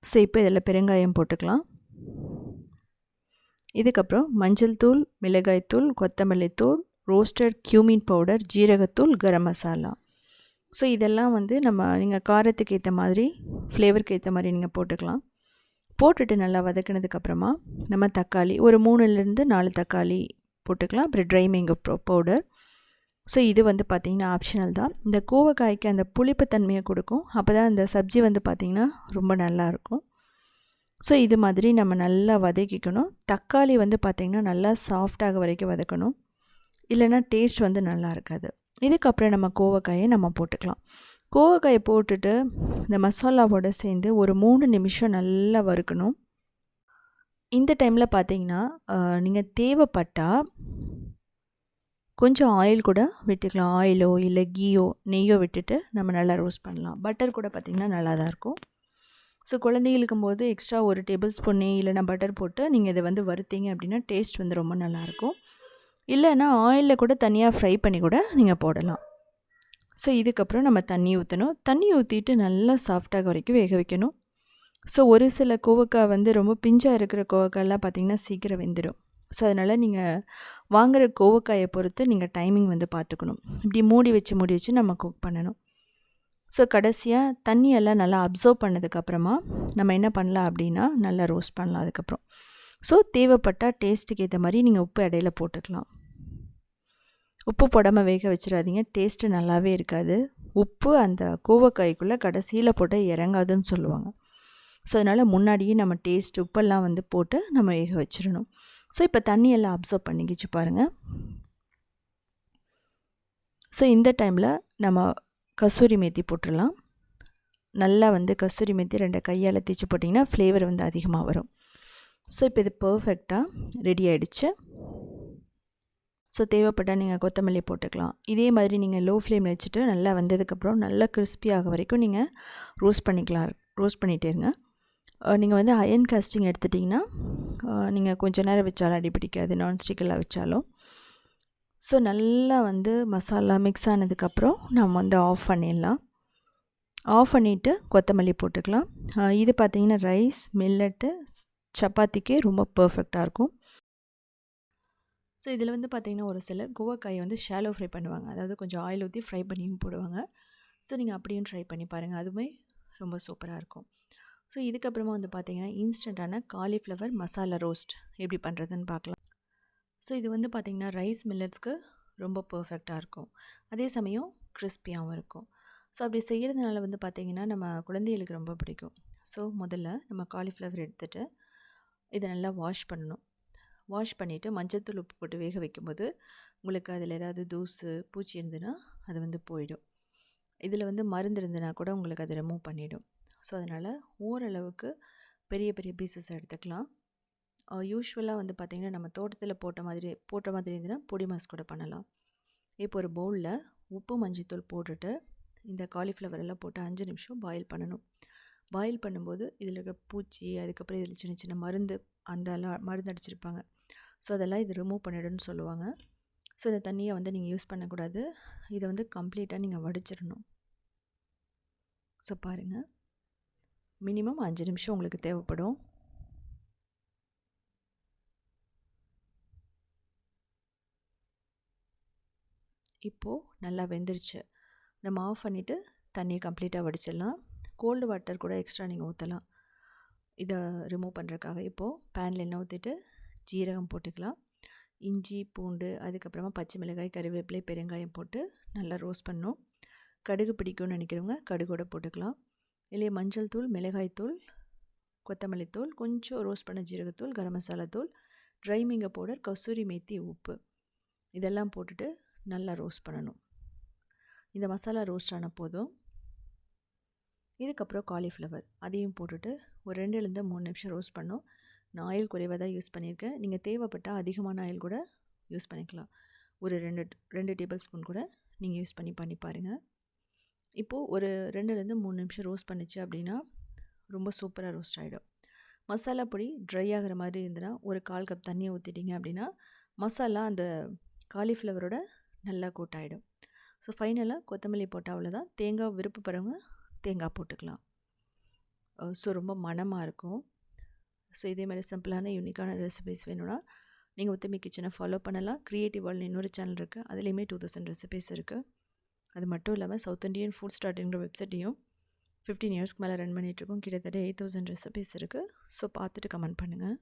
ஸோ இப்போ இதில் பெருங்காயம் போட்டுக்கலாம். இதுக்கப்புறம் மஞ்சள் தூள், மிளகாய்த்தூள், கொத்தமல்லி தூள், ரோஸ்டட் கியூமின் பவுடர், ஜீரகத்தூள், கரம் மசாலா. ஸோ இதெல்லாம் வந்து நீங்கள் காரத்துக்கு ஏற்ற மாதிரி, ஃப்ளேவருக்கு ஏற்ற மாதிரி நீங்கள் போட்டுக்கலாம். போட்டுட்டு நல்லா வதக்கினதுக்கப்புறமா நம்ம தக்காளி ஒரு 3லேருந்து 4 தக்காளி போட்டுக்கலாம். அப்புறம் ட்ரை மேங்கோ பவுடர். ஸோ இது வந்து பார்த்திங்கன்னா ஆப்ஷனல் தான். இந்த கோவக்காய்க்கு அந்த புளிப்புத்தன்மையை கொடுக்கும். அப்போ தான் அந்த சப்ஜி வந்து பார்த்திங்கன்னா ரொம்ப நல்லாயிருக்கும். ஸோ இது மாதிரி நம்ம நல்லா வதக்கிக்கணும். தக்காளி வந்து பார்த்திங்கன்னா நல்லா சாஃப்டாக வரைக்கும் வதக்கணும், இல்லைன்னா டேஸ்ட் வந்து நல்லா இருக்காது. இதுக்கப்புறம் நம்ம கோவக்காயை நம்ம போட்டுக்கலாம். கோவக்காயை போட்டுட்டு இந்த மசாலாவோடு சேர்ந்து ஒரு 3 நிமிஷம் நல்லா வறுக்கணும். இந்த டைமில் பார்த்திங்கன்னா நீங்கள் தேவைப்பட்டால் கொஞ்சம் ஆயில் கூட விட்டுக்கலாம். ஆயிலோ இல்லை கீயோ நெய்யோ விட்டுட்டு நம்ம நல்லா ரோஸ்ட் பண்ணலாம். பட்டர் கூட பார்த்திங்கன்னா நல்லா தான் இருக்கும். ஸோ குழந்தைகளுக்கும் போது எக்ஸ்ட்ரா ஒரு டேபிள் ஸ்பூன் நெய் இல்லைனா பட்டர் போட்டு நீங்கள் இதை வந்து வறுத்தீங்க அப்படின்னா டேஸ்ட் வந்து ரொம்ப நல்லாயிருக்கும். இல்லைன்னா ஆயிலில் கூட தனியாக ஃப்ரை பண்ணி கூட நீங்கள் போடலாம். ஸோ இதுக்கப்புறம் நம்ம தண்ணி ஊற்றணும். தண்ணி ஊற்றிட்டு நல்லா சாஃப்டாக வரைக்கும் வேக வைக்கணும். ஸோ ஒரு சில கோவக்காய் வந்து ரொம்ப பிஞ்சாக இருக்கிற கோவக்காயெல்லாம் பார்த்திங்கன்னா சீக்கிரம் வெந்துடும். ஸோ அதனால் நீங்கள் வாங்குகிற கோவக்காயை பொறுத்து நீங்கள் டைமிங் வந்து பார்த்துக்கணும். இப்படி மூடி வச்சு நம்ம குக் பண்ணணும். ஸோ கடைசியாக தண்ணியெல்லாம் நல்லா அப்சர்வ் பண்ணதுக்கப்புறமா நம்ம என்ன பண்ணலாம் அப்படின்னா நல்லா ரோஸ்ட் பண்ணலாம். அதுக்கப்புறம் ஸோ தேவைப்பட்டால் டேஸ்ட்டுக்கு ஏற்ற மாதிரி நீங்கள் உப்பு இடையில போட்டுக்கலாம். உப்பு போடாமல் வேக வச்சிடாதீங்க, டேஸ்ட்டு நல்லாவே இருக்காது. உப்பு அந்த கோவக்காய்க்குள்ளே கடைசியில் போட்டால் இறங்காதுன்னு சொல்லுவாங்க. ஸோ அதனால் முன்னாடியே நம்ம டேஸ்ட் உப்பெல்லாம் வந்து போட்டு நம்ம வேக வச்சிடணும். ஸோ இப்போ தண்ணியெல்லாம் அப்சர்வ் பண்ணிக்கிச்சு பாருங்கள். ஸோ இந்த டைமில் நம்ம கசூரி மேத்தி போட்டுடலாம். நல்லா வந்து கசூரி மேத்தி 2 கையால் தேய்ச்சி போட்டிங்கன்னா ஃப்ளேவர் வந்து அதிகமாக வரும். ஸோ இப்போ இது பர்ஃபெக்டாக ரெடி ஆகிடுச்சு. ஸோ தேவைப்பட்டால் நீங்கள் கொத்தமல்லி போட்டுக்கலாம். இதே மாதிரி நீங்கள் லோ ஃப்ளேமில் வச்சுட்டு நல்லா வந்ததுக்கப்புறம் நல்லா கிறிஸ்பியாக வரைக்கும் நீங்கள் ரோஸ்ட் பண்ணிகிட்டே இருங்க. நீங்கள் வந்து அயர்ன் காஸ்டிங் எடுத்துட்டிங்கன்னா நீங்கள் கொஞ்சம் நேரம் வச்சாலும் அடி பிடிக்காது, நான்ஸ்டிக்கெல்லாம் வச்சாலும். ஸோ நல்லா வந்து மசாலா மிக்ஸ் ஆனதுக்கப்புறம் நம்ம வந்து ஆஃப் பண்ணிடலாம். ஆஃப் பண்ணிவிட்டு கொத்தமல்லி போட்டுக்கலாம். இது பார்த்திங்கன்னா ரைஸ், மில்லட்டு, சப்பாத்திக்கு ரொம்ப பர்ஃபெக்டாக இருக்கும். ஸோ இதில் வந்து பார்த்திங்கன்னா ஒரு சிலர் கோவக்காயை வந்து ஷாலோ ஃப்ரை பண்ணுவாங்க, அதாவது கொஞ்சம் ஆயில் ஊற்றி ஃப்ரை பண்ணியும் போடுவாங்க. ஸோ நீங்கள் அப்படியும் ட்ரை பண்ணி பாருங்கள், அதுவுமே ரொம்ப சூப்பராக இருக்கும். ஸோ இதுக்கப்புறமா வந்து பார்த்திங்கன்னா இன்ஸ்டண்ட்டான காலிஃப்ளவர் மசாலா ரோஸ்ட் எப்படி பண்ணுறதுன்னு பார்க்கலாம். ஸோ இது வந்து பார்த்திங்கன்னா ரைஸ் மில்லட்ஸ்க்கு ரொம்ப பர்ஃபெக்டாக இருக்கும், அதே சமயம் கிறிஸ்பியாகவும் இருக்கும். ஸோ அப்படி செய்கிறதுனால வந்து பார்த்திங்கன்னா நம்ம குழந்தைகளுக்கு ரொம்ப பிடிக்கும். ஸோ முதல்ல நம்ம காலிஃப்ளவர் எடுத்துகிட்டு இதை நல்லா வாஷ் பண்ணணும். வாஷ் பண்ணிவிட்டு மஞ்சத்தூள் உப்பு போட்டு வேக வைக்கும்போது உங்களுக்கு அதில் ஏதாவது தூசு பூச்சி இருந்ததுன்னா அது வந்து போயிடும். இதில் வந்து மருந்து இருந்ததுன்னா கூட உங்களுக்கு அதை ரிமூவ் பண்ணிவிடும். ஸோ அதனால் ஓரளவுக்கு பெரிய பெரிய பீசஸ் எடுத்துக்கலாம். யூஸ்வலாக வந்து பார்த்திங்கன்னா நம்ம தோட்டத்தில் போட்ட மாதிரி இருந்ததுன்னா பொடி மாஸ் கூட பண்ணலாம். இப்போ ஒரு பவுலில் உப்பு மஞ்சத்தூள் போட்டுட்டு இந்த காலிஃப்ளவர் எல்லாம் போட்டு 5 நிமிஷம் பாயில் பண்ணணும். பாயில் பண்ணும்போது இதில் இருக்கிற பூச்சி, அதுக்கப்புறம் இதில் சின்ன சின்ன மருந்து மருந்து அடிச்சிருப்பாங்க. ஸோ அதெல்லாம் இது ரிமூவ் பண்ணிடுன்னு சொல்லுவாங்க. ஸோ இந்த தண்ணியை வந்து நீங்கள் யூஸ் பண்ணக்கூடாது, இதை வந்து கம்ப்ளீட்டாக நீங்கள் வடிச்சிடணும். ஸோ பாருங்கள், மினிமம் 5 நிமிஷம் உங்களுக்கு தேவைப்படும். இப்போது நல்லா வெந்துருச்சு. நம்ம ஆஃப் பண்ணிவிட்டு தண்ணியை கம்ப்ளீட்டாக வடிச்சிடலாம். கோல்டு வாட்டர் கூட எக்ஸ்ட்ரா நீங்கள் ஊற்றலாம் இதை ரிமூவ் பண்ணுறதுக்காக. இப்போது பேனில் எண்ணெய் ஊற்றிட்டு ஜீரகம் போட்டுக்கலாம், இஞ்சி, பூண்டு, அதுக்கப்புறமா பச்சை மிளகாய், கறிவேப்பிலை, பெருங்காயம் போட்டு நல்லா ரோஸ்ட் பண்ணணும். கடுகு பிடிக்கும்னு நினைக்கிறவங்க கடுகோட போட்டுக்கலாம். இல்லையே மஞ்சள் தூள், மிளகாய்த்தூள், கொத்தமல்லி தூள், கொஞ்சம் ரோஸ்ட் பண்ண ஜீரகத்தூள், கரம் மசாலா தூள், ட்ரை மிங்க பவுடர், கசூரி மேத்தி, உப்பு இதெல்லாம் போட்டுட்டு நல்லா ரோஸ்ட் பண்ணணும். இந்த மசாலா ரோஸ்ட் ஆன போதும் இதுக்கப்புறம் காலிஃப்ளவர் அதையும் போட்டுட்டு ஒரு 2லேருந்து 3 நிமிஷம் ரோஸ்ட் பண்ணோம். நான் ஆயில் குறைவாக தான் யூஸ் பண்ணியிருக்கேன். நீங்கள் தேவைப்பட்டால் அதிகமான ஆயில் கூட யூஸ் பண்ணிக்கலாம். ஒரு 2 டேபிள் ஸ்பூன் கூட நீங்கள் யூஸ் பண்ணி பாருங்கள். இப்போது ஒரு 2லேருந்து 3 நிமிஷம் ரோஸ்ட் பண்ணிச்சு அப்படின்னா ரொம்ப சூப்பராக ரோஸ்ட் ஆகிடும். மசாலா பொடி ட்ரை ஆகிற மாதிரி இருந்ததுன்னா ஒரு 1/4 கப் தண்ணியை ஊற்றிட்டிங்க அப்படின்னா மசாலா அந்த காலிஃப்ளவரோட நல்லா கூட்டாயிடும். ஸோ ஃபைனலாக கொத்தமல்லி போட்டால் அவ்வளோதான். தேங்காய் விருப்பப்படுறவங்க தேங்காய் போட்டுக்கலாம். ஸோ ரொம்ப மணமாக இருக்கும். ஸோ இதே மாதிரி சிம்பிளான யூனிக்கான ரெசிபீஸ் வேணும்னா நீங்கள் உத்தமி கிச்சனை ஃபாலோ பண்ணலாம். க்ரியேட்டிவ் வேர்ல்ட்னு இன்னொரு சேனல் இருக்குது, அதுலேயுமே 2000 ரெசிபீஸ் இருக்குது. அது மட்டும் இல்லாமல் சவுத் இண்டியன் ஃபுட் ஸ்டார்ட்ங்கிற வெப்சைட்டையும் 15 இயர்ஸ்க்கு மேலே ரன் பண்ணிகிட்ருக்கோம். கிட்டத்தட்ட 8000 ரெசிபீஸ் இருக்குது. ஸோ பார்த்துட்டு கமெண்ட் பண்ணுங்கள்.